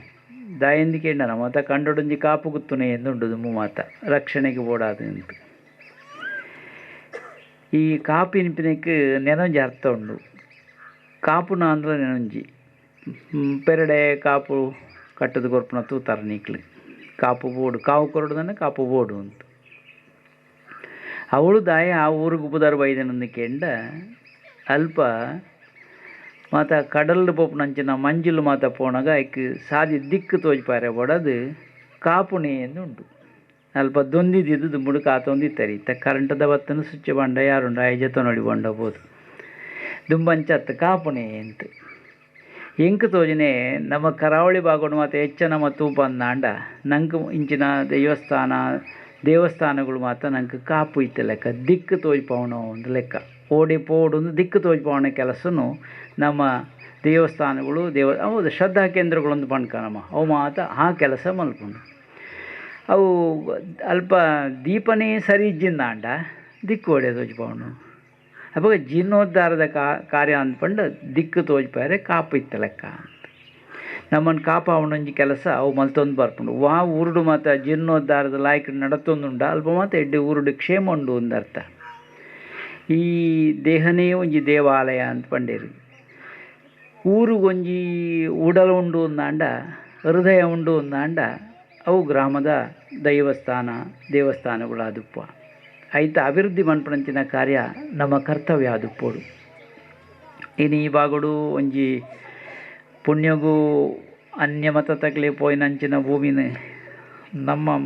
ದಾಯಂದಿಕೆ ಎಂಡ ಮತ ಕಂಡೊಡೊಂಜಿ ಕಾಪು ಗುತ್ತುನೆ ಎಂದುಂಡು ದುಮ್ಮು ಮಾತ ರಕ್ಷಣೆಗೆ ಓಡಾದು ಉಂಟು. ಈ ಕಾಪು ನಿಂಪಿನಕ್ಕೆ ನೆನೊಂಜಿ ಅರ್ಥ ಉಂಡು. ಕಾಪುನ ಅಂದ್ರೆ ನೆನೊಂಜಿ ಪೆರಡೆ ಕಾಪು ಕಟ್ಟದು ಕೊರ್ಪುನ ತೂತಾರ ನೀಕ್ಲು ಕಾಪು ಬೋಡು ಕಾವು ಕೊರಡುದನ್ನ ಕಾಪು ಬೋಡು ಉಂಟು ಅವಳು ದಾಯ ಆ ಊರಿಗೆ ಬುದಾರು ಬೈದನಂದು ಕೆಂಡ ಅಲ್ಪ ಮಾತ ಕಡಲ್ ಪೋಪುನಂಚಿನ ಮಂಜುಲು ಮಾತ ಪೋಣಗ ಐಕ್ ಸಾದಿ ದಿಕ್ಕು ತೋಜ್ಪಾರೆ ಬಡದು ಕಾಪುಣಿ ಎಂದು ಉಂಟು ಅಲ್ಪ ದೊಂದಿದ್ದು ದುಂಬುಡು ಕಾತೊಂದಿತ್ತರಿ ಇತ್ತ ಕರೆಂಟದ ಬತ್ತನು ಸ್ವಿಚ್ ಬಂಡ ಯಾರುಂಡ ಐಜತ ನೋಡಿ ಬಂಡಬೋದು ದುಂಬಂಚತ್ತು ಕಾಪುಣಿ ಅಂತ ಎಂಕ್ ತೋಜನೆ ನಮ್ಮ ಕರಾವಳಿ ಭಾಗಡು ಮಾತ ಹೆಚ್ಚ ನಮ್ಮ ತೂಪ ಅಂದಾಂಡ ನಂಗೆ ಇಂಚಿನ ದೇವಸ್ಥಾನಗಳು ಮಾತ ನಂಗೆ ಕಾಪು ಇತ್ತ ಲೆಕ್ಕ ದಿಕ್ಕು ತೋಜ್ಪವಣ ಒಂದು ಲೆಕ್ಕ ಓಡಿ ಪೋಡೊಂದು ದಿಕ್ಕು ತೋಜ್ಪವಣ ಕೆಲಸನು ನಮ್ಮ ದೇವಸ್ಥಾನಗಳು ಹೌದು ಶ್ರದ್ಧಾ ಕೇಂದ್ರಗಳೊಂದು ಪಣ್ಕ ನಮ್ಮ ಅವು ಮಾತ ಆ ಕೆಲಸ ಮಲ್ಪುಂಡು ಅವು ಅಲ್ಪ ದೀಪನೇ ಸರಿ ಇಜ್ಜಿಂದಾಂಡ ದಿಕ್ಕು ಹೊಡೆ ತೋಜ್ಪವನು ಅವಾಗ ಜೀರ್ಣೋದ್ಧಾರದ ಕಾರ್ಯ ಅಂದ್ಕೊಂಡು ದಿಕ್ಕು ತೋಜ್ಪಾರೆ ಕಾಪು ಇತ್ತ ಲೆಕ್ಕ ಅಂತ ನಮ್ಮನ್ನು ಕಾಪಾವಣಂಜಿ ಕೆಲಸ ಅವು ಮಲ್ತೊಂದು ಬರ್ಪುಂಡು ವಾ ಊರುಡು ಮಾತ ಜೀರ್ಣೋದ್ಧಾರದ ಲಾಯ್ಕ ನಡತೊಂದುಂಡ ಅಲ್ಪ ಮಾತ ಎಡ್ಡೆ ಊರುಡು ಕ್ಷೇಮ ಉಂಡು ಒಂದರ್ಥ ಈ ದೇಹನೇ ಒಂಜಿ ದೇವಾಲಯ ಅಂತ ಪಂಡೇರು ಊರಿಗೊಂಜಿ ಉಡಲು ಉಂಡು ಅಂದಾಂಡ ಹೃದಯ ಉಂಡು ಅಂದಾಂಡ ಅವು ಗ್ರಾಮದ ದೇವಸ್ಥಾನಗಳು ಆದುಪ್ಪ ಐತ ಅಭಿವೃದ್ಧಿ ಮನ್ಪಣಂಚಿನ ಕಾರ್ಯ ನಮ್ಮ ಕರ್ತವ್ಯ ಆದುಪ್ಪೋಡು ಇನ್ನು ಈ ಬಾಗುಡು ಒಂಜಿ ಪುಣ್ಯಗೂ ಅನ್ಯಮತ ತಗಲಿ ಪೋಯಿನಂಚಿನ ಭೂಮಿನ ನಮ್ಮ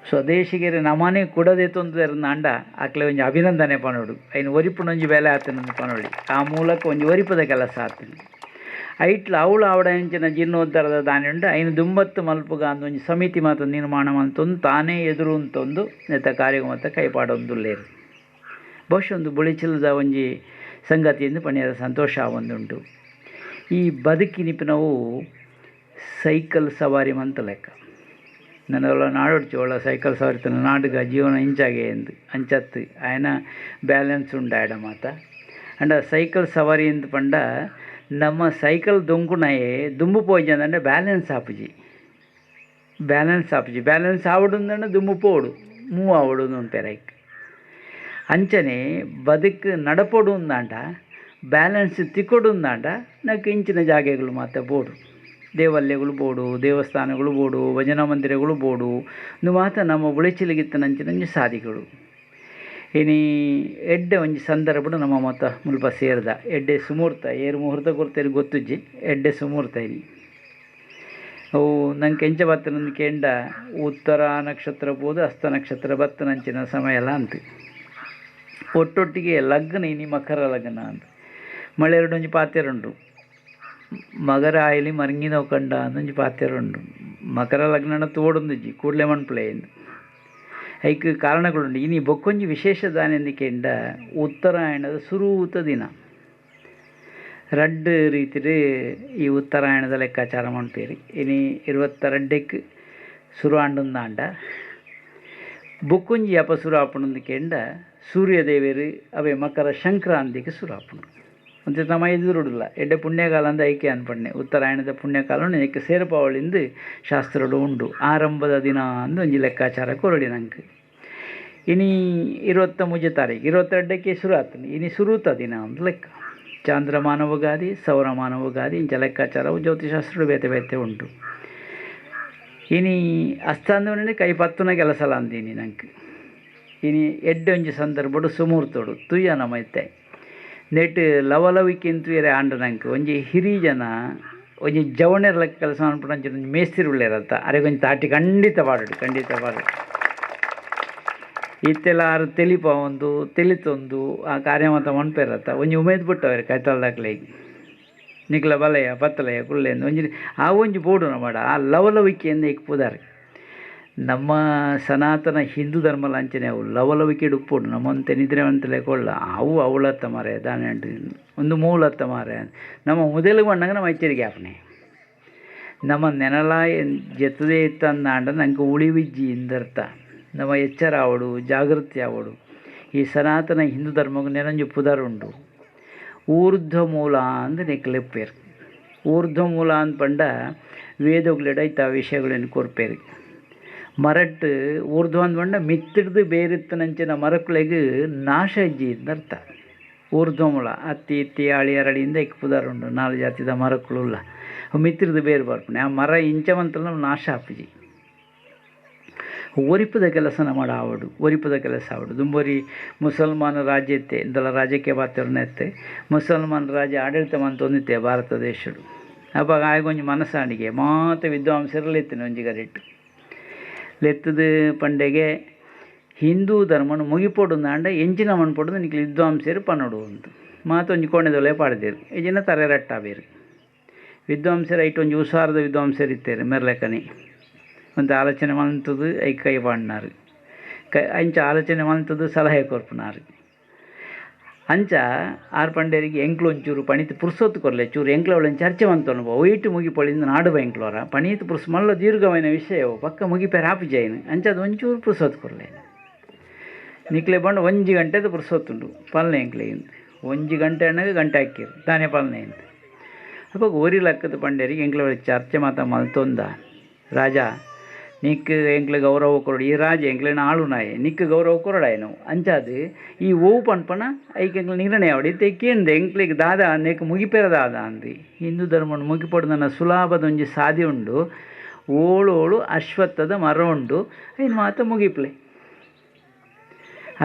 ಸ್ವದೇಶಿಗೆರೆ ನಮನೆ ಕೊಡದೆ ತೊಂದರೆಂದಾಂಡ ಆಕಲೆ ಒಂಜಿ ಅಭಿನಂದನೆ ಪನೋಡು ಐನು ಒರಿಪುನೊಂಜಿ ಬೆಲೆ ಆತನಂದು ಪನೋಳಿ ಆ ಮೂಲಕ ಒಂಜಿ ಒರಿಪದ ಕೆಲಸ ಆತನು ಐಟ್ಲ ಅವಳು ಆವಡಂಚಿನ ಜೀರ್ಣೋದ್ಧಾರದ ದಾನಿ ಉಂಡು ಐನು ದುಂಬತ್ತು ಮಲ್ಪುಗ ಅಂದ ಒಂಜಿ ಸಮಿತಿ ಮಾತ ನಿರ್ಮಾಣ ಮಂತೊಂದು ತಾನೇ ಎದುರು ಅಂತೊಂದು ನೆತ್ತ ಕಾರ್ಯ ಮಾತ ಕೈಪಾಡೊಂದುಲ್ಲೇರು ಬಹುಶಃ ಒಂದು ಬುಳಿಚಿಲ್ಲದ ಒಂಜಿ ಸಂಗತಿಯಿಂದ ಪಣಿಯದ ಸಂತೋಷ ಒಂದುಂಟು ಈ ಬದುಕಿನಿಪಿನವು ಸೈಕಲ್ ಸವಾರಿ ಮಂತ ಲೆಕ್ಕ ನನ್ನೊಳ ನಾಡೊಡ್ಚು ಒಳ್ಳ ಸೈಕಲ್ ಸವಾರಿ ತನ್ನ ನಾಡುಗ ಜೀವನ ಇಂಚಾಗೆ ಎಂದು ಅಂಚತ್ತು ಆಯನ ಬ್ಯಾಲೆನ್ಸ್ ಉಂಡಾಡ ಮಾತ ಅಂಡ ಸೈಕಲ್ ಸವಾರಿ ಎಂದು ಪಂಡ ನಮ್ಮ ಸೈಕಲ್ ದೊಂಕುಣಯೇ ದುಂಬು ಪೋಯ್ಜಂದಂಡ ಬ್ಯಾಲೆನ್ಸ್ ಆಪುಜಿ ಬ್ಯಾಲೆನ್ಸ್ ಆವಡುಂದಂಡ ದುಂಬು ಪೋಡು ಮೂವ್ ಆವಡುದು ಉಂಟೆರೈಕ್ ಅಂಚನೆ ಬದುಕು ನಡಪೊಡು ಅಂದಾಂಡ ಬ್ಯಾಲೆನ್ಸ್ ತಿಕ್ಕೊಡು ಅಂದಾಂಡ ನಕ್ಕೆ ಇಂಚಿನ ಜಾಗೆಗಳು ಮಾತ ಬೋಡು ದೇವಾಲಯಗಳು ಬೋಡು ದೇವಸ್ಥಾನಗಳು ಬೋಡು ಭಜನಾ ಮಂದಿರಗಳು ಬೋಡು ಇದು ಮಾತ ನಮ್ಮ ಉಳಿಚಿಲಿಗಿತ್ತನಂಚಿನ ಸಾದಿಗಳು ಇನಿ ಎಡ್ಡೆ ಒಂಜಿ ಸಂದರ್ಭಡು ನಮ್ಮ ಮತ ಮುಲ್ಪ ಸೇರ್ದ ಎಡ್ಡೆ ಸುಮೂರ್ತ ಏರು ಮುಹೂರ್ತ ಕೊರ್ತೇರಿ ಗೊತ್ತುಜ್ಜಿ ಎಡ್ಡೆ ಸುಮೂರ್ತ ಇನಿ ಅವು ನಂಗೆ ಎಂಚ ಬತ್ತನಂದು ಕೆಂಡ ಉತ್ತರ ನಕ್ಷತ್ರ ಬೋದು ಹಸ್ತ ನಕ್ಷತ್ರ ಬತ್ತನಂಚಿನ ಸಮಯ ಎಲ್ಲ ಅಂತ ಒಟ್ಟೊಟ್ಟಿಗೆ ಲಗ್ನ ಇನಿ ಮಕರ ಲಗ್ನ ಅಂತ ಮಳೆ ಎರಡೊಂಜಿ ಪಾತ್ರೆರುಂಡು ಮಗರ ಆಯ್ಲಿ ಮರಂಗಿನವು ಕಂಡ ಅಂದೊಂಜಿ ಪಾತ್ರೆರುಂಡು ಮಕರ ಲಗ್ನ ತೋಡೊಂದುಜ್ಜಿ ಕೂಡಲೇ ಮಣ್ಪುಳೆ ಎಂದು ಐಕ್ ಕಾರಣಗಳುಂಡು ಇನಿ ಬೊಕ್ಕೊಂಜಿ ವಿಶೇಷ ದಾನೆಂದಿಕೆಂಡ ಉತ್ತರಾಯಣದ ಸುರೂತ ದಿನ ರಡ್ಡು ರೀತಿಡು ಈ ಉತ್ತರಾಯಣದ ಲೆಕ್ಕಾಚಾರ ಮಾಡ್ತೀರಿ ಇನಿ 22ಕ್ಕೆ ಶುರು ಆಂಡುಂದಾಂಡ ಬೊಕ್ಕೊಂಜಿ ಅಪ ಶುರು ಆಪುಂದುಕೆಂಡ ಸೂರ್ಯದೇವರು ಅವೇ ಮಕರ ಸಂಕ್ರಾಂತಿಗೆ ಶುರು ಆಪುಂಡು ಅಂತ ತಮ್ಮ ಎದುರುಡಿಲ್ಲ ಎಡ್ಡೆ ಪುಣ್ಯಕಾಲ ಅಂದ ಐಕೆ ಅನ್ಪಣ್ಣೆ ಉತ್ತರಾಯಣದ ಪುಣ್ಯಕಾಲವನ್ನು ಏಕೆ ಸೇರ್ಪಾವಳಿಂದು ಶಾಸ್ತ್ರಗಳು ಉಂಡು ಆರಂಭದ ದಿನ ಅಂದು ಒಂಜಿ ಲೆಕ್ಕಾಚಾರ ಕೊರಡಿ ನಂಗೆ ಇನಿ 23 ತಾರೀಕು 22ಕ್ಕೆ ಶುರು ಆಗ್ತದೆ ಇನಿ ಶುರುತ ದಿನ ಒಂದು ಲೆಕ್ಕ ಚಾಂದ್ರಮಾನವ ಗಾದಿ ಸೌರಮಾನವ ಗಾದಿ ಇಂಚ ಲೆಕ್ಕಾಚಾರವು ಜ್ಯೋತಿಷಾಸ್ತ್ರಗಳು ಬೇತೆ ಉಂಟು ಇನಿ ಅಸ್ತಾಂದವನೇ ಕೈ ಪತ್ತುನ ಕೆಲಸಲ ಅಂದೀನಿ ನಂಗೆ ಇನಿ ಎಡ್ಡೆ ಒಂಜಿ ಸಂದರ್ಭಡು ಸುಮೂರ್ತೋಡು ತುಯ್ಯ ನಮೈತೆ ನೆಟ್ ಲವಲವಿಕೆ ಅಂತುವರೆ ಆಂಡ ನಂಗೆ ಒಂಜಿ ಹಿರಿ ಜನ ಒಂಜಿ ಜವಣೆರ ಲೆಕ್ಕ ಕೆಲಸ ಅನ್ಪುಂಡು ಒಂಜಿ ಮೇಸ್ತಿರಿ ಉಳ್ಳೇರತ್ತ ಅರೆಗೊಂಜಿ ತಾಟಿ ಖಂಡಿತ ಪಾಡು ಇತ್ತೆಲ್ಲ ಆರು ತೆಲಿಪ ಒಂದು ತೆಲಿತೊಂದು ಆ ಕಾರ್ಯ ಮಾತ ಮನ್ಪೇರತ್ತ ಒಂಜಿ ಉಮೇದ್ ಬಿಟ್ಟವ್ರೆ ಕೈತಲ್ದಾಕ್ಲೆ ನಿಕ್ಲ ಬಲಯ ಪತ್ತಲಯ ಕುಳ್ಳೆಂದು ಒಂಜಿ ಆ ಒಂಜಿ ಬೋಡು ಮಾಡ ಆ ಲವಲವಿಕೆಯಿಂದ ಇಕ್ಪುದಾರೆ ನಮ್ಮ ಸನಾತನ ಹಿಂದೂ ಧರ್ಮ ಲಾಂಛನೆ ಅವು ಲವಲವಿಕೆ ಉಪ್ಪುಡು ನಮ್ಮಂತೆ ನಿದ್ರೆ ಅಂತಲೇ ಕೊಳ್ಳ ಅವು ಅವಳತ್ತ ಮಾರೆ ದಾನೆ ಒಂದು ಮೂಲತ್ತ ಮಾರೆ ನಮ್ಮ ಮೊದಲು ಬಂದಾಗ ನಮ್ಮ ಎಚ್ಚರಿಕೆ ಆಪನೆ ನಮ್ಮ ನೆನಲ ಜತದೇ ಇತ್ತಂದಾಂಡ ನಂಗೆ ಉಳಿವಿಜ್ಜಿ ಇಂದರ್ಥ ನಮ್ಮ ಎಚ್ಚರ ಆವಡು ಜಾಗೃತಿ ಆವಡು ಈ ಸನಾತನ ಹಿಂದೂ ಧರ್ಮಕ್ಕೆ ನೆನಂಜು ಪುದರುಂಡು ಊರ್ಧ್ವ ಮೂಲ ಅಂದು ನೆಕ್ಲೆಪ್ಪೇರು ಊರ್ಧ್ವ ಮೂಲ ಅಂದ್ ಪಂಡ ವೇದಗಳೈತ ವಿಷಯಗಳೇನು ಕೊರ್ಪೇರು ಮರಟ್ಟು ಊರ್ಧ್ವ ಅಂದ್ಕೊಂಡ ಮಿತ್ತಿಡ್ದು ಬೇರಿತ್ತನಂಚಿನ ಮರಕ್ಳಿಗೆ ನಾಶ ಇಜ್ಜಿ ಇಂದರ್ಥ ಊರ್ಧ್ವ ಮೂಲ ಹತ್ತಿ ಇತ್ತಿ ಆಳಿ ಅರಳಿಯಿಂದ ಇಕ್ಪುದಾರುಂಡು 4 ಜಾತಿದ ಮರಕ್ಕಳುಲ್ಲ ಮಿತ್ತಿಡ್ದು ಬೇರು ಬರ್ಪಣೆ ಆ ಮರ ಇಂಚವಂತಲ್ಲ ನಾಶ ಆಪುಜಿ ಒರಿಪದ ಕೆಲಸನ ಮಾಡ ಆವಡು ಒರಿಪದ ಕೆಲಸ ಆವಡು ದುಂಬರಿ ಮುಸಲ್ಮಾನ ರಾಜ್ಯ ಇತ್ತೆ ಇಂದೆಲ್ಲ ರಾಜ್ಯಕ್ಕೆ ಬಾತಿರ್ನೆತ್ತೆ ಮುಸಲ್ಮಾನ ರಾಜ್ಯ ಆಡಳಿತ ಮಂತೊಂದಿತ್ತೆ ಭಾರತ ದೇಶಡು ಅವಾಗ ಆಗೊಂಜಿ ಮನಸ್ಸಾಣಿಗೆ ಮಾತ ವಿದ್ವಾಂಸರು ಲೆತ್ತಿನ ಒಂಜಿಗರಿಟ್ಟು ಲೆತ್ತದು ಪಂಡೆಗೆ ಹಿಂದೂ ಧರ್ಮನು ಮುಗಿಪೊಡುಂದಾಂಡ ಎಂಚಿನ ಮಣ್ಪೊಡು ನಿಕ್ಲಿ ವಿದ್ವಾಂಸರು ಪನ್ನೋಡು ಅಂತ ಮಾತೊಂಜಿ ಕೋಣೆದೊಲೆ ಪಾಡ್ದೇರು ಈಜಿನ ತರೆರಟ್ಟ ಬೇರು ವಿದ್ವಾಂಸರು ಐಟೊಂಜಿ ಉಸಾರದ ವಿದ್ವಾಂಸರು ಇತ್ತೇರು ಮೆರ್ಲೆಕನಿ ಒಂದು ಆಲೋಚನೆ ಮಂತದ್ದು ಕೈ ಪಾಡ್ನಾರು ಅಂಚ ಆಲೋಚನೆ ಮಂತದ್ದು ಸಲಹೆ ಕೊರ್ಪುನಾರು ಅಂಚ ಆರು ಪಂಡೇರಿಗೆ ಎಂಕ್ಲು ಒಂಚೂರು ಪಣಿತು ಪುರ್ಸೊತ್ತು ಕೊರಲೆ ಚೂರು ಎಂಕ್ಲ ಅವಳನ್ನು ಚರ್ಚೆ ಮಂತೊಂಡು ಒಯ್ಟು ಮುಗಿಪೊಳಿಂದ ನಾಡು ಎಂಕ್ಲೋರ ಪಣೀತು ಪುರ್ಸು ಮಲ್ಲ ದೀರ್ಘమైన ವಿಷಯವು ಪಕ್ಕ ಮುಗಿಪೇರು ಹಾಪಿಜಾಯಿನ ಅಂಚದು ಒಂಚೂರು ಪುರ್ಸೊತ್ತು ಕೊರಲೆ ನಿಕ್ಲೆ ಬಂದು 1 ಗಂಟೆದು ಪುರ್ಸೊತ್ತುಂಡು ಪಲ್ನೆ ಎಂಕ್ಲೆಯಿಂದ 1 ಗಂಟೆ ಅಣ್ಣಗೆ ಗಂಟೆ ಹಾಕಿರು ತಾನೇ ಪಲ್ನೆ ಅಂತ ಅವಾಗ ಓರಿ ಲೆಕ್ಕದ ಪಂಡೇರಿಗೆ ಎಂಕ್ಲ ಚರ್ಚೆ ಮಾತ ಮಲ್ತೊಂದ ರಾಜ ನಿಕ್ ಎಂಕ್ಲೆ ಗೌರವ ಕೊರಡು ಈ ರಾಜ ಎಂಕ್ಲೆನ ಆಳುನಾಯೆ ನಿಕ್ ಗೌರವ ಕೊರಡಾಯ ನಾವು ಅಂಚಾದು ಈ ಓವು ಪನ್ಪನ ಐಕೆ ಎಂಕ್ಲೆ ನಿರ್ಣಯ ಅವಡಿ ತೆಕ್ಕೇಂದೆ ಎಂಕ್ಲಿಗೆ ದಾದ ನೆಕ್ ಮುಗಿಪೇರ ದಾದ ಅಂದು ಹಿಂದೂ ಧರ್ಮವನ್ನು ಮುಗಿಪಡು ನನ್ನ ಸುಲಭದೊಂಜಿ ಸಾಧಿ ಉಂಡು ಓಳು ಅಶ್ವತ್ಥದ ಮರ ಉಂಡು ಐದು ಮಾತ ಮುಗಿಪ್ಲೆ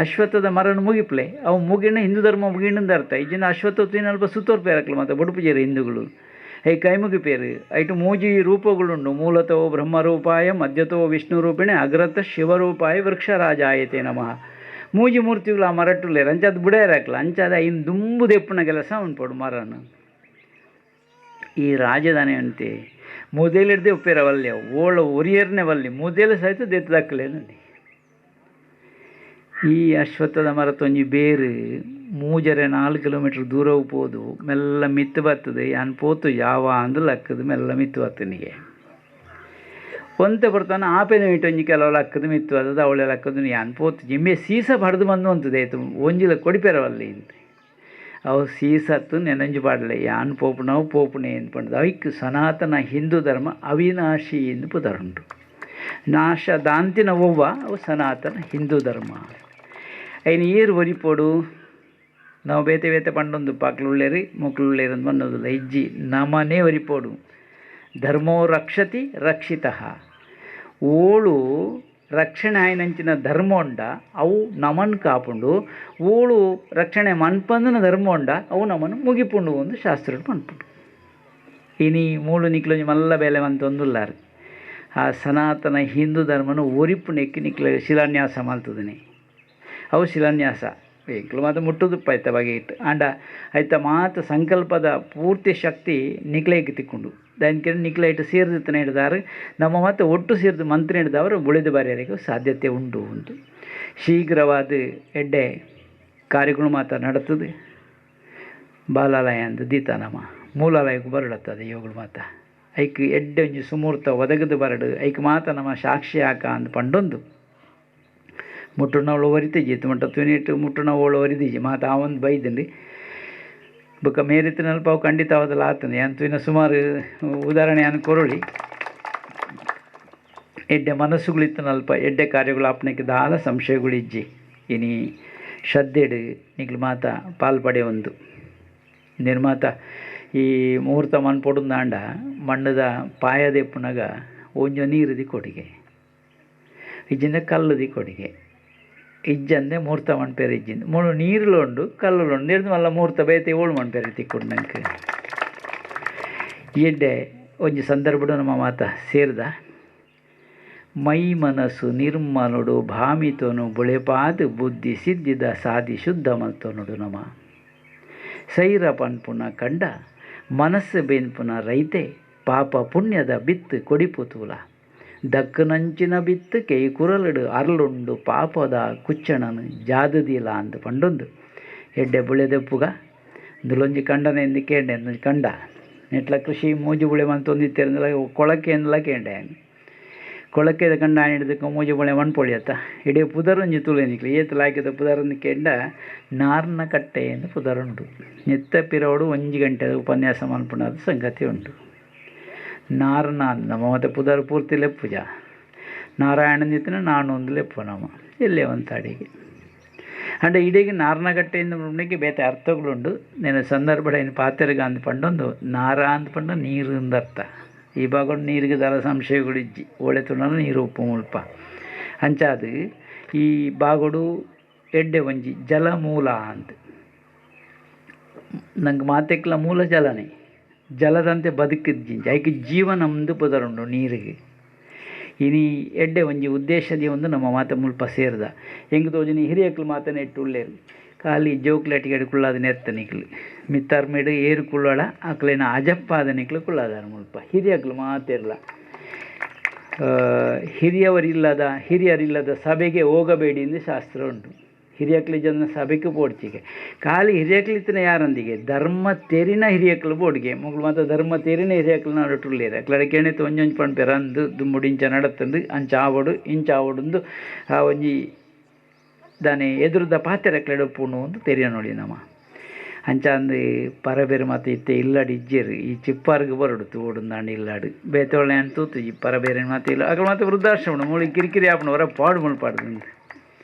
ಅಶ್ವತ್ಥದ ಮರನು ಮುಗಿಪ್ಲೆ ಅವು ಮುಗಿಣ ಹಿಂದೂ ಧರ್ಮ ಮುಗಿಣಂದ ಅರ್ಥ ಈಜಿನ ಅಶ್ವತ್ಥನ ಅಲ್ಪ ಸುತ್ತೋರ್ಪೇರಕ್ಲ ಮತ್ತು ಬಡುಪುಜೇರು ಹಿಂದೂಗಳು ಕೈ ಮುಗಿಪೇರು ಐಟು ಮೂಜಿ ರೂಪಗಳುಂಡು ಮೂಲತೋ ಬ್ರಹ್ಮರೂಪಾಯ ಮಧ್ಯತೋ ವಿಷ್ಣು ರೂಪಿಣೆ ಅಗ್ರತ ಶಿವರೂಪಾಯ ವೃಕ್ಷರಾಜಾಯತೆ ನಮಃ ಮೂಜಿ ಮೂರ್ತಿಗಳು ಆ ಮರಟ್ಟುಲೇರು ಅಂಚಾದ ಬುಡೇರಾಕ್ಲ ಅಂಚಾದ ಇನ್ನು ದುಂಬು ದೆಪ್ಪನ ಕೆಲಸ ಉಂಟು ಮರನು ಈ ರಾಜಧಾನಿ ಅಂತೆ ಮುದೇಲಿಡ್ದೆ ಉಪ್ಪೇರವಲ್ಲೆ ಓಳ ಒರಿಯರ್ನೇ ವಲ್ಲಿ ಮುದೇಲು ಸಹಿತ ದೆತ್ತದಕ್ಕಲೇನಲ್ಲಿ ಈ ಅಶ್ವತ್ಥದ ಮರ ತೊಂಜಿ ಬೇರು ಮೂಜರೆ 4 ಕಿಲೋಮೀಟ್ರ್ ದೂರ ಹೋಗ್ಬೋದು ಮೆಲ್ಲ ಮಿತ್ತು ಬರ್ತದೆ ಯಾನ್ ಪೋತು ಯಾವ ಅಂದು ಲಕ್ಕದು ಮೆಲ್ಲ ಮಿತ್ತು ಬರ್ತನಿಗೆ ಒಂತೆ ಬರ್ತಾನೆ ಆಪೇನೆ ಇಟ್ಟೊಂಜಿ ಕೆಲವು ಲಕ್ಕದು ಮಿತ್ತು ಅದದು ಅವಳೆ ಲಕ್ಕದು ಯಾನ್ ಪೋತು ಜಿಮ್ಮೆ ಸೀಸ ಪಡೆದು ಬಂದು ಅಂತದೆ ಆಯ್ತು ಒಂಜಿಲ ಕೊಡಿಪೇರವಲ್ಲಿ ಅಂತ ಅವು ಸೀಸತ್ತು ನೆನಂಜು ಪಾಡಲೆ ಯಾನ್ ಪೋಪುನವು ಪೋಪುಣೆ ಎಂದು ಪಂಡದು ಅವಕ್ಕೆ ಸನಾತನ ಹಿಂದೂ ಧರ್ಮ ಅವಿನಾಶಿ ಎಂದು ಪುದರುಂಟು ನಾಶ ದಾಂತಿನ ಒವ್ವ ಅವು ಸನಾತನ ಹಿಂದೂ ಧರ್ಮ ಐನು ಏರು ಒರಿಪೋಡು ನಾವು ಬೇತೆ ಪಂಡೊಂದು ಪಾಕ್ಲುಳ್ಳೇರಿ ಮುಕ್ಳುಳ್ಳೇರಿ ಅಂತ ಅನ್ನೋದಿಲ್ಲ ಇಜ್ಜಿ ನಮನೇ ಒರಿಪೋಡು ಧರ್ಮೋ ರಕ್ಷತಿ ರಕ್ಷಿತ ಓಳು ರಕ್ಷಣೆ ಆಯ್ನಂಚಿನ ಧರ್ಮ ಉಂಡ ಅವು ನಮನ್ ಕಾಪುಂಡು ಓಳು ರಕ್ಷಣೆ ಮನ್ಪಂದನ ಧರ್ಮ ಉಂಡ ಅವು ನಮ್ಮನ್ನು ಮುಗಿಪುಂಡು ಒಂದು ಶಾಸ್ತ್ರ ಮನ್ಪುಂಡು ಇನಿ ಮೂಳು ನಿಕ್ಲೊಂಜಿ ಮಲ್ಲ ಬೇಲೆ ಮಂತೊಂದುಲ್ಲಾರು ಆ ಸನಾತನ ಹಿಂದೂ ಧರ್ಮನ ಒರಿಪು ನೆಕ್ಕಿ ನಿಕ್ಲ ಶಿಲಾನ್ಯಾಸ ಮಲ್ತದನೆ ಅವು ಶಿಲಾನ್ಯಾಸ ಎಂಕ್ಲು ಮಾತು ಮುಟ್ಟುದುಪ್ಪ ಆಯ್ತ ಬಗೆ ಇಟ್ಟು ಆಂಡ ಆಯ್ತ ಮಾತು ಸಂಕಲ್ಪದ ಪೂರ್ತಿ ಶಕ್ತಿ ನಿಕ್ಲೇಗೆ ತಿಕ್ಕೊಂಡು దానికి నిక్లైట్ ಸೇರ್ದಿತ್ತನೆ ಹಿಡಿದಾರು ನಮ್ಮ ಮತ್ತೆ ಒಟ್ಟು ಸೇರಿದು ಮಂತ್ರ ಹಿಡಿದವರು ಉಳಿದ ಬಾರಿಯರಿಗೂ ಸಾಧ್ಯತೆ ಉಂಟು ಉಂಟು ಶೀಘ್ರವಾದ ಎಡ್ಡೆ ಕಾರ್ಯಗಳು ಮಾತ್ರ ನಡೀತದೆ ಬಾಲಾಲಯ ಅಂದು ದೀತ ನಮ್ಮ ಮೂಲಾಲಯಕ್ಕೆ ಬರಡತ್ತದೆ ಇವುಗಳು ಮಾತ ಐಕ್ ಎಡ್ಡೆ ಒಂಜಿ ಸುಮೂರ್ತ ಒದಗದು ಬರಡು ಐಕ್ ಮಾತ ನಮ್ಮ ಸಾಕ್ಷಿ ಹಾಕ ಅಂದು ಪಂಡೊಂದು ಮುಟ್ಟುನವಳು ಒರಿತಿಜ್ಜಿತ್ತು ಮಟ್ಟ ತುನಿಟ್ಟು ಮುಟ್ಟುನವಳು ಒರಿದಿಜ್ಜಿ ಮಾತ ಆ ಒಂದು ಬೈದಂಡಿ ಬೊಕ್ಕ ಮೇರಿತಿನಲ್ಪ ಅವು ಖಂಡಿತವಾದಲ್ಲ ಆತನೆ ಅಂತೂ ಇನ್ನು ಸುಮಾರು ಉದಾಹರಣೆ ಅನ್ನು ಕೊರಳಿ ಎಡ್ಡೆ ಮನಸ್ಸುಗಳಿತ್ತನಲ್ಪ ಎಡ್ಡೆ ಕಾರ್ಯಗಳು ಆಪಣಕ್ಕೆ ದಾಲ ಸಂಶಯಗಳಿಜ್ಜಿ ಇನಿ ಶ್ರದ್ಧೆಡು ನಿಗ್ಲು ಮಾತ ಪಾಲ್ಪಡೆ ಒಂದು ನಿರ್ಮಾತ ಈ ಮುಹೂರ್ತ ಮನ್ಪೊಡುಂದಾಂಡ ಮಣ್ಣದ ಪಾಯದೆಪ್ಪುನಾಗ ಒಂಜ ನೀರುದಿ ಕೊಡುಗೆ ಇಜ್ಜಿಂದ ಕಲ್ಲುದಿ ಕೊಡುಗೆ ಇಜ್ಜಂದೆ ಮುಹೂರ್ತ ಮಣ್ಪೇರು ಇಜ್ಜಿಂದ ಮೂಳು ನೀರುಲುಂಡು ಕಲ್ಲುಲುಂಡು ನಿರ್ದು ಮಲ್ಲ ಮುಹೂರ್ತ ಬೇತೆ ಓಳು ಮಣ್ಪೇರು ತಿಕ್ಕೊಂಡು ನಂಗೆ ಎಡ್ಡೆ ಒಂಜಿ ಸಂದರ್ಭಡು ನಮ್ಮ ಮಾತ ಸೇರಿದ ಮೈ ಮನಸ್ಸು ನಿರ್ಮಲುಡು ಭಾಮಿತೋನು ಬುಳೆಪಾದು ಬುದ್ಧಿ ಸಿದ್ಧಿದ ಸಾಧಿ ಶುದ್ಧ ಮಲ್ತೋನುಡು ನಮ ಸೈರ ಪನ್ಪುನ ಕಂಡ ಮನಸ್ಸು ಬೇನ್ಪುನ ರೈತೆ ಪಾಪ ಪುಣ್ಯದ ಬಿತ್ತು ಕೊಡಿಪುತೂಲ ದಕ್ಕನಂಚಿನ ಬಿತ್ತು ಕೈ ಕುರಲಡು ಅರ್ಲುಂಡು ಪಾಪದ ಕುಚ್ಚಣನು ಜಾದುದಿಲ್ಲ ಅಂತ ಪಂಡೊಂದು ಎಡ್ಡೆ ಬುಳೆದೆಪ್ಪುಗ ದುಲೊಂಜಿ ಕಂಡನೆ ಎಂದು ಕೇಂಡೆ ಕಂಡ ನೆಟ್ಲ ಕೃಷಿ ಮೂಜು ಬುಳೆ ಮಂತೊಂದಿತ್ತೇರಂದಲ ಕೊಳಕೆ ಎಂದಲ ಕೇಂಡೆ ಕೊಳಕೆ ಕಂಡ ಹಿಡಿದಕ್ಕೆ ಮೂಜು ಬುಳೆ ಮಣ್ಪೊಳಿಯತ್ತ ಇಡೀ ಪುದರೊಂಜಿ ತುಳೆ ನಿಕ್ಲಿ ಏತಲ ಹಾಕಿದ ಪುದರನ್ನು ಕೇಂಡ ನಾರ್ನ ಕಟ್ಟೆ ಎಂದು ಪುದರುಂಟು ನೆತ್ತ ಪಿರೋಡು 1 ಗಂಟೆ ಉಪನ್ಯಾಸ ಮಲ್ಪುಣದ ಸಂಗತಿ ಉಂಟು ನಾರನ ನಮ್ಮ ಮತ್ತೆ ಪುದರ್ ಪೂರ್ತಿ ಲೆಪ್ಪುಜ ನಾರಾಯಣನಿತ್ತಿನ ನಾನು ಒಂದು ಲೆಪ್ಪು ನಮ್ಮ ಎಲ್ಲೇ ಒಂದು ಅಡಿಗೆ ಅಂಡ ಇಡೀಗೆ ನಾರನಗಟ್ಟೆಯಿಂದ ಮುನ್ನಕ್ಕೆ ಬೇತೆ ಅರ್ಥಗಳುಂಡು నేను ಸಂದರ್ಭ ಏನು ಪಾತ್ರೆಗ ಅಂದು ಪಂಡೊಂದು ನಾರ ಅಂದು ಪಂಡ ನೀರಿಂದ ಅರ್ಥ ಈ ಭಾಗ ನೀರಿಗೆ ದರ ಸಂಶಯಗಳು ಇಜ್ಜಿ ಒಳೆ ತುಣಲು ನೀರು ಉಪ್ಪು ಮುಲ್ಪ ಅಂಚಾದು ಈ ಬಾಗೊಡು ಎಡ್ಡೆ ಒಂಜಿ ಜಲಮೂಲ ಅಂತ ನಂಗೆ ಮಾತೆಕ್ಲ ಮೂಲ ಜಲನೇ ಜಲದಂತೆ ಬದುಕಿದ್ದಿಂಜಿ ಐಕೆ ಜೀವನ ಮುಂದೆ ಪದರುಂಡು ನೀರಿಗೆ ಇನಿ ಎಡ್ಡೆ ಒಂಜಿ ಉದ್ದೇಶದಿ ಒಂದು ನಮ್ಮ ಮಾತ ಮುಲ್ಪ ಸೇರ್ದ ಹೆಂಗೆ ತೋಜನಿ ಹಿರಿಯಕ್ಲು ಮಾತನೇ ಇಟ್ಟುಳ್ಳೇರು ಖಾಲಿ ಜೋಕ್ಲೆಟ್ಗೆ ಕುಳ್ಳಾದ ನೆರ್ತನಿಕ್ಲು ಮಿತ್ತರ್ಮೇಡು ಏರು ಕುಳ್ಳೋಳ ಅಕ್ಲೇನ ಅಜಪ್ಪಾದನಿಕ್ಲು ಕುಳ್ಳಾದಾರ ಮುಲ್ಪ ಹಿರಿಯಕ್ಲು ಮಾತಿರಲ್ಲ ಹಿರಿಯರಿಲ್ಲದ ಸಭೆಗೆ ಹೋಗಬೇಡಿ ಎಂದು ಶಾಸ್ತ್ರ ಉಂಟು. ಹಿರಿಯಕ್ಲಿ ಜನ ಸಭೆಗೆ ಪೋಡ್ಚಿಗೆ ಖಾಲಿ ಹಿರಿಯಕ್ಲಿತ್ತಿನ ಯಾರೊಂದಿಗೆ ಧರ್ಮ ತೆರಿನ ಹಿರಿಯಕ್ಲು ಬೋಡ್ಗೆ ಮಗಳು ಮಾತ್ರ ಧರ್ಮ ತೆರಿನ ಹಿರಿಯಕ್ಲು ನಡಟುಳ್ಳೇರು ಅಕ್ಲಡಕ್ಕೇನೆ ಒಂಜೊಂಜು ಪಣ್ಪೆರ ಅಂದು ದುಮ್ಮುಡಿಂಚ ನಡತ್ತಂದು ಅಂಚಾವಡು ಇಂಚಾವಡುಂದು ಆ ಒಂಜಿ ದಾನೆ ಎದುರುದ ಪಾತ್ರೆ ಅಕ್ಲಡ ಪೂಣು ಒಂದು ತೆರಿಯ ನೋಡಿ ನಮ್ಮ ಅಂಚಾಂದು ಪರಬೇರು ಮತ್ತು ಇತ್ತೆ ಇಲ್ಲಾಡು ಇಜ್ಜೇರು ಈ ಚಿಪ್ಪಾರ್ಗೆ ಬರಡು ಓಡುಂದಾಂಡು ಇಲ್ಲಾಡು ಬೇತೊಳ್ಳೆ ಅಂತ ತೂತು ಈ ಪರಬೇರೆ ಮಾತು ಇಲ್ಲ ಅక్కడ ಮತ್ತೆ ವೃದ್ಧಾಶ್ರಮ ಮೂಳಿ ಕಿರಿಕಿರಿ ಆಪಣ ಹೊರ ಪಾಡು ಮುಳ್ಪಾಡ್ದು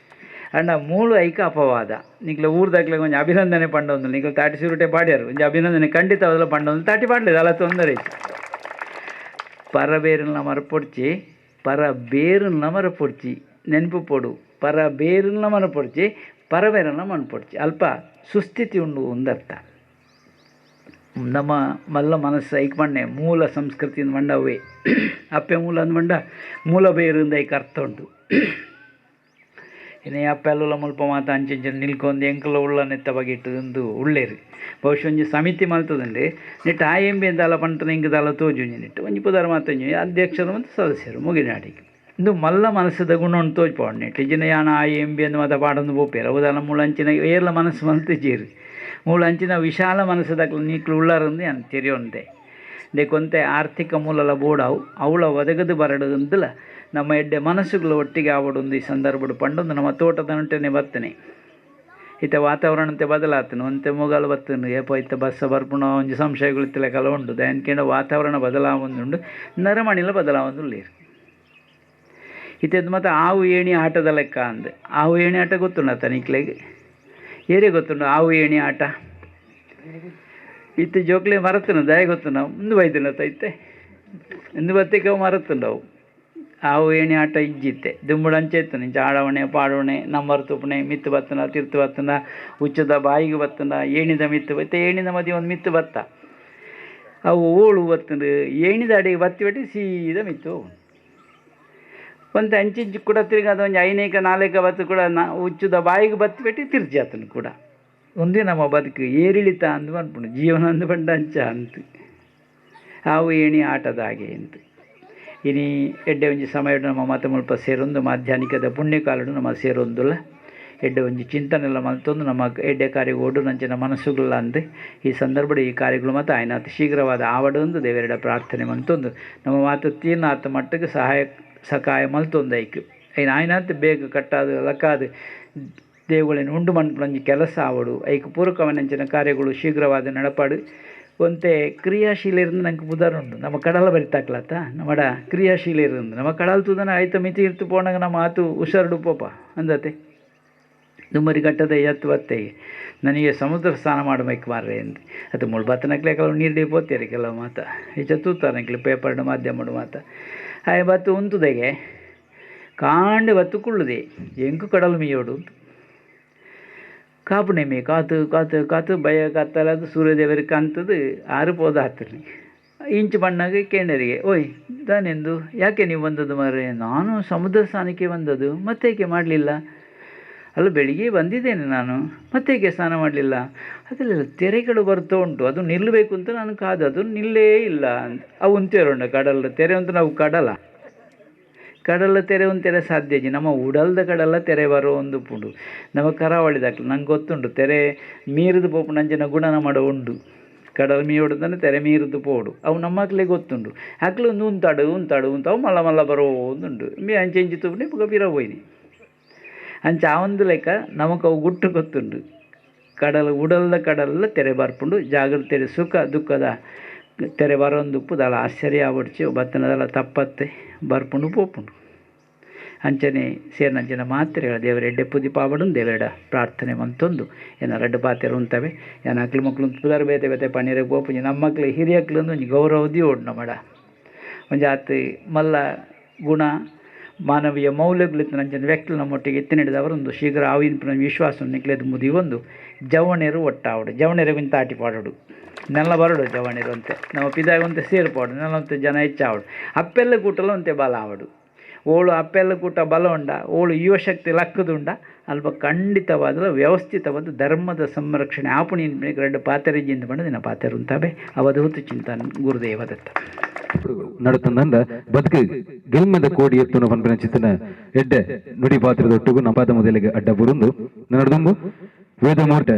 ಅಂಡ ಮೂಳು ಐಕ ಅಪವಾದ ನಿಕ್ಲ ಊರ್ದಾಗ್ಲೆ ಕೊಂಚ ಅಭಿನಂದನೆ ಪಂಡೊಂದು ನಿಕ್ಲ ತಾಟಿ ಸುರುಟೆ ಪಾಡ್ಯಾರು ಒಂಜಿ ಅಭಿನಂದನೆ ಖಂಡಿತ ಅದೆಲ್ಲ ಪಂಡೊಂದು ತಾಟಿ ಪಾಡ್లేదు ಅಲ್ಲ ತೊಂದರೆ ಪರಬೇರನ್ನ ಮರಪೊಡ್ಚಿ ಪರಬೇರನ್ನ ಮರಪೊಡ್ಚಿ ನೆನಪು ಪೊಡು ಪರಬೇರನ್ನ ಮರಪೊಡ್ಚಿ ಪರಬೇರನ್ನ ಮಣ್ಪೊಡ್ಚಿ ಅಲ್ಪ ಸುಸ್ಥಿತಿ ಉಂಡು ಒಂದರ್ಥ ನಮ್ಮ ಮಲ್ಲ ಮನಸ್ಸು ಐಕ್ ಮಣ್ಣೆ ಮೂಲ ಸಂಸ್ಕೃತಿಯಿಂದ ಮಂಡವೇ ಅಪ್ಪೆ ಮೂಲ ಅಂದ್ ಮಂಡ ಮೂಲ ಬೇರಿಂದ ಐಕ್ ಅರ್ಥ ಉಂಟು ಇನ್ನು ಅಪ್ಪೆಲ್ಲ ಮುಲ್ಪ ಮಾತ ಅಂಚೆ ನಿಲ್ಕೊಂದು ಎಂಕಲ ಉಳ್ಳನೆತ್ತ ಬಗೆಟ್ಟು ಒಂದು ಉಳ್ಳೇರು ಬಹುಶಃ ಒಂಜಿ ಸಮಿತಿ ಮಲ್ತದಂಡೆ ನೆಟ್ಟು ಆ ಎಂಬಿ ಅಂದಲ್ಲ ಪಂಟನ ಹಿಂಗದಲ್ಲ ತೋಜುಂಜಿ ನೆಟ್ಟು ಒಂಜಿ ಪುದಾರ ಮಾತಂಜಿ ಅಧ್ಯಕ್ಷರು ಮತ್ತು ಸದಸ್ಯರು ಮುಗಿನಾಡಿಗೆ ಇಂದು ಮಲ್ಲ ಮನಸ್ಸದ ಗುಣ ಉಂಟು ತೋಜ್ಪಾಡು ನೆಟ್ಟು ಇಜಿನ ಯಾನ ಆ ಎಂಬಿ ಅಂದು ಮಾತ ಪಾಡೊಂದು ಬೋಪೇರು ಅವದಲ್ಲ ಮೂಳಂಚಿನ ಏರ್ಲ ಮನಸ್ಸು ಮಲ್ತಿಜೀರು ಮೂಳಂಚಿನ ವಿಶಾಲ ಮನಸ್ಸದಾಗ್ಲ ನೀಕ್ಲು ಉಳ್ಳಾರಂದು ಅಂತ ತೆರೆಯೊಂದೆ ಕೊಂತೆ ಆರ್ಥಿಕ ಮೂಲಲ ಬೋಡಾವು ಅವಳ ಒದಗದು ಬರಡಂದಲ ನಮ್ಮ ಎಡ್ಡೆ ಮನಸ್ಸುಗಳು ಒಟ್ಟಿಗೆ ಆವಡೊಂದು ಈ ಸಂದರ್ಭಡು ಪಂಡೊಂದು ನಮ್ಮ ತೋಟದ ನಂಟನೆ ಬರ್ತನೆ ಇತ್ತ ವಾತಾವರಣಂತೆ ಬದಲಾತನು ಅಂತೆ ಮೊಗಲು ಬರ್ತನು ಏಪ ಇತ್ತ ಬಸ್ಸ ಬರ್ಪುಣ ಒಂಜಿ ಸಂಶಯಗಳು ಇತ್ತಲೆ ಕಲ ಉಂಡು ದಯನ್ಕೇಂಡ ವಾತಾವರಣ ಬದಲಾವೊಂದುಂಡು ನರಮಣಿಲ ಬದಲಾವೊಂದುಳ್ಳೇರು ಇತ್ತದ್ದು ಮತ್ತು ಆವು ಏಣಿ ಆಟದ ಲೆಕ್ಕ ಅಂದೆ ಆವು ಏಣಿ ಆಟ ಗೊತ್ತುಂಡ ತನಿಕ್ಲೆಗೆ ಏರೇ ಗೊತ್ತುಂಡು ಆವು ಏಣಿ ಆಟ ಇತ್ತು ಜೋಕ್ಲೆ ಮರತನು ದಯ ಗೊತ್ತುಂಡ ಮುಂದೆ ಬೈದಿನ ತೈತೆ ಇಂದು ಬತ್ತಿಗೆ ಮರತುಂಡವು ಆವು ಏಣಿ ಆಟ ಇಜ್ಜಿತ್ತೆ ದುಂಬುಡು ಅಂಚೆ ಇತ್ತು ನಿಂಚ ಆಡವಣೆ ಪಾಡವಣೆ ನಂಬರ್ ತುಪ್ಪಣೆ ಮಿತ್ತು ಬತ್ತನ ತಿರ್ತು ಬತ್ತನ ಉಚ್ಚದ ಬಾಯಿಗೆ ಬತ್ತನ ಏಣಿದ ಮಿತ್ತು ಬತ್ತೆ ಏಣಿದ ಮಧ್ಯೆ ಒಂದು ಮಿತ್ತು ಬತ್ತ ಅವು ಓಳು ಬತ್ತಂದು ಏಣಿದ ಅಡಿಗೆ ಬತ್ತಿ ಬಟ್ಟಿ ಸೀದಾ ಮಿತ್ತು ಒಂದು ಅಂಚಿಂಚು ಕೂಡ ತಿರ್ಗಾದ ಒಂದು ಐನೇಕ ನಾಲ್ಕ ಬತ್ತು ಕೂಡ ಉಚ್ಚದ ಬಾಯಿಗೆ ಬತ್ತಿ ಬಿಟ್ಟು ತಿರ್ಚಿ ಆತನು ಕೂಡ ಒಂದೇ ನಮ್ಮ ಬದುಕು ಏರಿಳಿತ ಅಂದು ಅನ್ಪುಂಡು ಜೀವನ ಅಂದು ಬಂಡ ಅಂಚ ಅಂತ ಆವು ಏಣಿ ಆಟದ ಹಾಗೆ ಅಂತ ಇನಿ ಎಡ್ಡೆ ಒಂಜಿ ಸಮಯ ನಮ್ಮ ಮಾತ ಮುಲ್ಪ ಸೇರೊಂದು ಮಾಧ್ಯಾಹ್ನಿಕದ ಪುಣ್ಯಕಾಲಡು ನಮ್ಮ ಸೇರೊಂದುಲ್ಲ ಎಡ್ಡೆ ಒಂಜಿ ಚಿಂತನೆಲ್ಲ ಮಲ್ತೊಂದು ನಮ್ಮ ಎಡ್ಡೆ ಕಾರ್ಯ ಓಡು ನಂಚಿನ ಮನಸ್ಸುಗಳ ಅಂದು ಈ ಸಂದರ್ಭದ ಈ ಕಾರ್ಯಗಳು ಮತ್ತು ಆಯ್ನ ಅತಿ ಶೀಘ್ರವಾದ ಆವಡೊಂದು ದೇವರೆಡ ಪ್ರಾರ್ಥನೆ ಮಂತೊಂದು ನಮ್ಮ ಮಾತು ತೀರ್ನ ಆತ ಮಟ್ಟಿಗೆ ಸಹಾಯ ಮಲ್ತೊಂದು ಐಕು ಆಯ್ನಂತ ಬೇಗ ಕಟ್ಟಾದು ಲಕ್ಕಾದು ದೇವುಗಳೇನು ಉಂಡು ಮನ್ಪುಣಂಜಿ ಕೆಲಸ ಆವಡು ಐಕು ಪೂರಕವನಂಚಿನ ಕಾರ್ಯಗಳು ಶೀಘ್ರವಾದ ನಡಪಾಡು ಒಂತೆ ಕ್ರಿಯಾಶೀಲ ಇருந்து ನಂಗೆ ಉದಾಹರಣೆ ಉಂಟು ನಮ್ಮ ಕಡಲ ಬರಿತಾಕ್ಲತ್ತ ನಮ್ಮಡ ಕ್ರಿಯಾಶೀಲ ಇருந்து ನಮ್ಮ ಕಡಲ್ ತುದನ ಆಯ್ತ ಮಿತಿ ಇರ್ತು ಪೋಣಾಗ ನಮ್ಮ ಆತು ಹುಷಾರ್ಡು ಪೋಪ ಅಂದತೆ ದುಮ್ಮರಿ ಗಟ್ಟದ ಎತ್ತು ಬತ್ತೆಗೆ ನನಗೆ ಸಮುದ್ರ ಸ್ನಾನ ಮಾಡಬೇಕು ಮಾರ್ರೆ ಅಂತ ಅದು ಮುಳ್ಬತ್ತನಕ್ಲೆ ಕೆಲವು ನೀರು ಪೋತ್ಯಾರಿ ಕೆಲವು ಮಾತ ಈಚ ತೂತಾನಕ್ಲೆ ಪೇಪರ್ಡು ಮಾಧ್ಯಮಡು ಮಾತ ಆಯ್ ಬತ್ತು ಉಂತುದೆಗೆ ಕಾಂಡೆ ಬತ್ತು ಕುಳ್ಳುದೆ ಎಂಕು ಕಡಲು ಮೀಯೋಡು ಕಾಪುಣೆ ಮೇ ಕಾತು ಕಾತು ಕಾತು ಭಯ ಕತ್ತಲದು ಸೂರ್ಯದೇವರಿಗೆ ಕಾಂತದ್ದು ಆರು ಪೋದ ಹತ್ತಿರಲಿ ಇಂಚು ಬಣ್ಣಗೆ ಕೇಂಡರಿಗೆ ಓಯ್ ತಾನೆಂದು ಯಾಕೆ ನೀವು ಬಂದದ್ದು ಮಾರ್ರೆ ನಾನು ಸಮುದ್ರ ಸ್ನಾನಕ್ಕೆ ಬಂದದ್ದು ಮತ್ತೇಕೆ ಮಾಡಲಿಲ್ಲ ಅಲ್ಲ ಬೆಳಿಗ್ಗೆ ಬಂದಿದ್ದೇನೆ ನಾನು ಮತ್ತೇಕೆ ಸ್ನಾನ ಮಾಡಲಿಲ್ಲ ಅದೆಲ್ಲ ತೆರೆಗಳು ಬರ್ತಾ ಉಂಟು ಅದು ನಿಲ್ಲಬೇಕು ಅಂತ ನಾನು ಕಾದು ಅದು ನಿಲ್ಲೇ ಇಲ್ಲ ಅಂತ ಅವು ಉಂಟೇರುಂಡ ಕಡಲ ತೆರೆ ಅಂತ ನಾವು ಕಡಲ ತೆರೆ ಒಂದು ತೆರೆ ಸಾಧ್ಯ ನಮ್ಮ ಉಡಲ್ದ ಕಡಲ ತೆರೆ ಬರೋ ಒಂದು ಪುಂಡು ನಮ್ಮ ಕರಾವಳಿದಾಕ್ಲು ನಂಗೆ ಗೊತ್ತುಂಟು ತೆರೆ ಮೀರಿದು ಪೋಪು ನಂಜನ ಗುಣನ ಮಾಡೋ ಉಂಡು ಕಡಲ ಮೀಯೋಡದನ್ನು ತೆರೆ ಮೀರಿದು ಪೋಡು ಅವು ನಮ್ಮ ಮಕ್ಳಿಗೆ ಗೊತ್ತುಂಡು ಅಕ್ಲು ಒಂದು ಉಂತಾಡು ಅವು ಮಲ್ಲ ಮಲ್ಲ ಬರೋ ಒಂದುಂಡು ಮೀ ಅಂಚೆ ಇಂಚಿ ತುಪ್ಪಿ ಪುಗ ಬೀರ ಹೋಯ್ನಿ ಅಂಚ ಆ ಒಂದು ಲೆಕ್ಕ ನಮಗೆ ಅವು ಗುಟ್ಟು ಗೊತ್ತುಂಡು ಉಡಲ್ದ ಕಡಲ ತೆರೆ ಬರ್ಪುಂಡು ಜಾಗ್ರತೆ ಸುಖ ದುಃಖದ ತೆರೆ ಬರೋಂದು ಉಪ್ಪುದಲ್ಲ ಆಶ್ಚರ್ಯ ಆವಡ್ಚಿ ಬತ್ತನದಲ್ಲ ತಪ್ಪತ್ತೆ ಬರ್ಪುಂಡು ಪೋಪುಂಡು ಅಂಚನೆ ಸೇರ್ನಂಚಿನ ಮಾತ್ರೆಗಳ ದೇವರ ಎಡ್ಡೆ ಪುದಿ ಪಾವಡು ದೇವರೆಡ ಪ್ರಾರ್ಥನೆ ಮಂತೊಂದು ಏನ ರಡ್ಡು ಪಾತ್ರೆ ಉಂತವೆ ಏನ ಅಕ್ಲು ಮಕ್ಳು ಪುದರ್ ಬೇತೆ ಬೇತೆ ಪನ್ನೀರಿಗೆ ಪೋಪುಂಜಿ ನಮ್ಮ ಮಕ್ಳು ಹಿರಿಯಕ್ಲು ಒಂದು ಒಂಜಿ ಗೌರವದಿ ಓಡು ನಮ್ಮಡ ಒಂಜಿ ಆತು ಮಲ್ಲ ಗುಣ ಮಾನವೀಯ ಮೌಲ್ಯಗಳಿತ್ತು ನಂಚಿನ ವ್ಯಕ್ತಿ ನಮ್ಮೊಟ್ಟಿಗೆ ಎತ್ತಿ ನಡೆದವರೊಂದು ಶೀಘ್ರ ಆವಿನ ವಿಶ್ವಾಸ ನಿಕ್ಲೆದು ಮುದಿಗೊಂದು ಜವಣೆರು ಒಟ್ಟಾವಡು ಜವಣೆರಗಿನ ತಾಟಿ ಪಾಡೋಡು ನೆಲ್ಲ ಬರಡು ಜವಣೆರು ಅಂತೆ ನಮ್ಮ ಪಿದಾಗಂತೆ ಸೇರ್ಪಾಡು ನೆಲ್ಲಂತೆ ಜನ ಹೆಚ್ಚಾವಡು ಅಪ್ಪೆಲ್ಲ ಕೂಟಲು ಅಂತೆ ಬಲ ಆವಡು ಓಳು ಅಪ್ಪೆಲ್ಲ ಕೂಟ ಬಲ ಉಂಡ ಓಳು ಯುವಶಕ್ತಿ ಲಕ್ಕದುಂಡ ಅಲ್ಪ ಖಂಡಿತವಾದ ವ್ಯವಸ್ಥಿತವಾದ ಧರ್ಮದ ಸಂರಕ್ಷಣೆ ಆಪುಣಿ ಎರಡು ಪಾತೆರೆಜಿಂದ ಬಂದು ದಿನ ಪಾತೆರು ಅಂತಾವೆ ಅವಧೂತು ಚಿಂತನ ಗುರುದೇವ ದತ್ತ ನಡುತ್ತಂದ ಬದುಕು ಗೆಲ್ಮದ ಕೋಡಿ ಎತ್ತುನ ಪನ್ಪನ ಚಿತ್ತನ ಎಡ್ಡೆ ನುಡಿ ಪಾತ್ರದೊಟ್ಟಿಗೂ ನಪಾದ ಮೊದಲಿಗೆ ಅಡ್ಡ ಬುರುಂದು ನಡೆದುಂಬು ವೇದ ಮೋಟ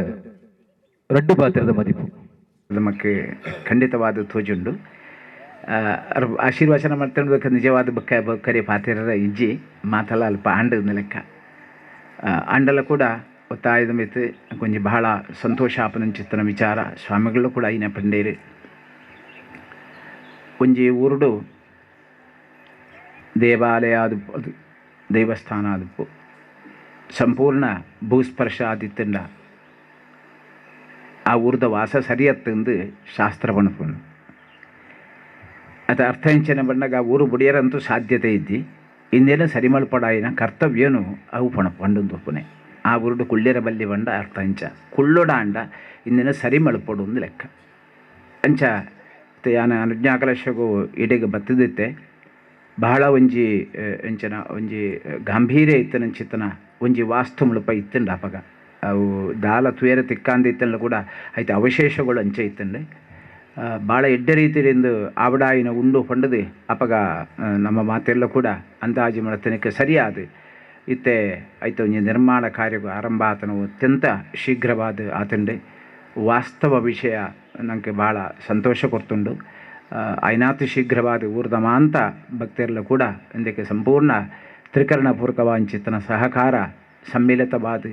ರಡ್ಡು ಪಾತ್ರದ ಮದಿಪು ನಮಗೆ ಖಂಡಿತವಾದ ತೋಜುಂಡು ಆಶೀರ್ವಚನ ಮಾಡ್ತಿರ್ಬೇಕು ನಿಜವಾದ ಬಕ್ಕರೆ ಪಾತಿರರ ಇಜ್ಜಿ ಮಾತಲ್ಲ ಅಲ್ಪ ಆಂಡದ ಲೆಕ್ಕ ಆಂಡಲ ಕೂಡ ಒತ್ತಾಯದ ಮಿತ್ತು ಕೊಂಚ ಬಹಳ ಸಂತೋಷ ಆಪನಂಚಿತ್ತನ ವಿಚಾರ ಸ್ವಾಮಿಗಳು ಕೂಡ ಐನ ಪಂಡೇರು ಒಂಜಿ ಊರುಡು ದೇವಾಲಯ ಆದುಪ್ಪು ದೇವಸ್ಥಾನ ಆದುಪ್ಪು ಸಂಪೂರ್ಣ ಭೂಸ್ಪರ್ಶ ಆದಿತ್ತಂಡ ಆ ಊರದ ವಾಸ ಸರಿಯತ್ತಂದು ಶಾಸ್ತ್ರ ಪಣಪುಣು ಅದು ಅರ್ಥ ಹೆಂಚನೆ ಬಂದಾಗ ಆ ಊರು ಬುಡಿಯರಂತೂ ಸಾಧ್ಯತೆ ಇದ್ದಿ ಇನ್ನೇನು ಸರಿಮಲ್ಪಡಾಯಿನ ಕರ್ತವ್ಯನು ಅವು ಪಂಡೊಂದು ಒಪ್ಪನೆ ಆ ಊರುಡು ಕುಳ್ಳಿರ ಬಲ್ಲಿ ಬಂಡ ಅರ್ಥ ಹೆಂಚ ಕುಳ್ಳೊಡ ಅಂಡ ಇನ್ನೇನು ಸರಿಮಲ್ಪಡು ಒಂದು ಲೆಕ್ಕ ಅಂಚ ಯಾನ ಅನುಜ್ಞಾಕಲಶಗೂ ಇಡೆಗೆ ಬತ್ತದಿತ್ತೆ ಬಹಳ ಒಂಜಿ ಎಂಚನ ಒಂಜಿ ಗಾಂಭೀರ್ಯ ಇತ್ತನಂಚಿತ್ತನ ಒಂಜಿ ವಾಸ್ತು ಮುಳುಪ ಇತ್ತಂಡ ಅಪಗ ಅವು ದಾಲ ತುಯರ ತಿಕ್ಕಾಂದ ಇತ್ತಲ್ಲ ಕೂಡ ಆಯ್ತು ಅವಶೇಷಗಳು ಅಂಚೆ ಇತ್ತಂಡೆ ಭಾಳ ಎಡ್ಡೆ ರೀತಿಯಿಂದ ಆವಡಾಯಿನ ಉಂಡು ಪಂಡದು ಅಪಗ ನಮ್ಮ ಮಾತೆಲ್ಲ ಕೂಡ ಅಂದಾಜು ಮಾಡತನಕ್ಕೆ ಸರಿಯಾದ ಇತ್ತೆ ಆಯ್ತು ಒಂಜಿ ನಿರ್ಮಾಣ ಕಾರ್ಯಗೂ ಆರಂಭ ಆತನವು ಅತ್ಯಂತ ಶೀಘ್ರವಾದ ಆತಂಡೆ ವಾಸ್ತವ ವಿಷಯ ನನಗೆ ಭಾಳ ಸಂತೋಷ ಕೊಡ್ತುಂಡು ಐನಾತು ಶೀಘ್ರವಾದ ಊರ್ದ ಮಾಂತ ಭಕ್ತರೆಲ್ಲ ಕೂಡ ಇದಕ್ಕೆ ಸಂಪೂರ್ಣ ತ್ರಿಕರಣಪೂರ್ವಕವಾಂಚಿತ್ತನ ಸಹಕಾರ ಸಮ್ಮಿಲಿತವಾದ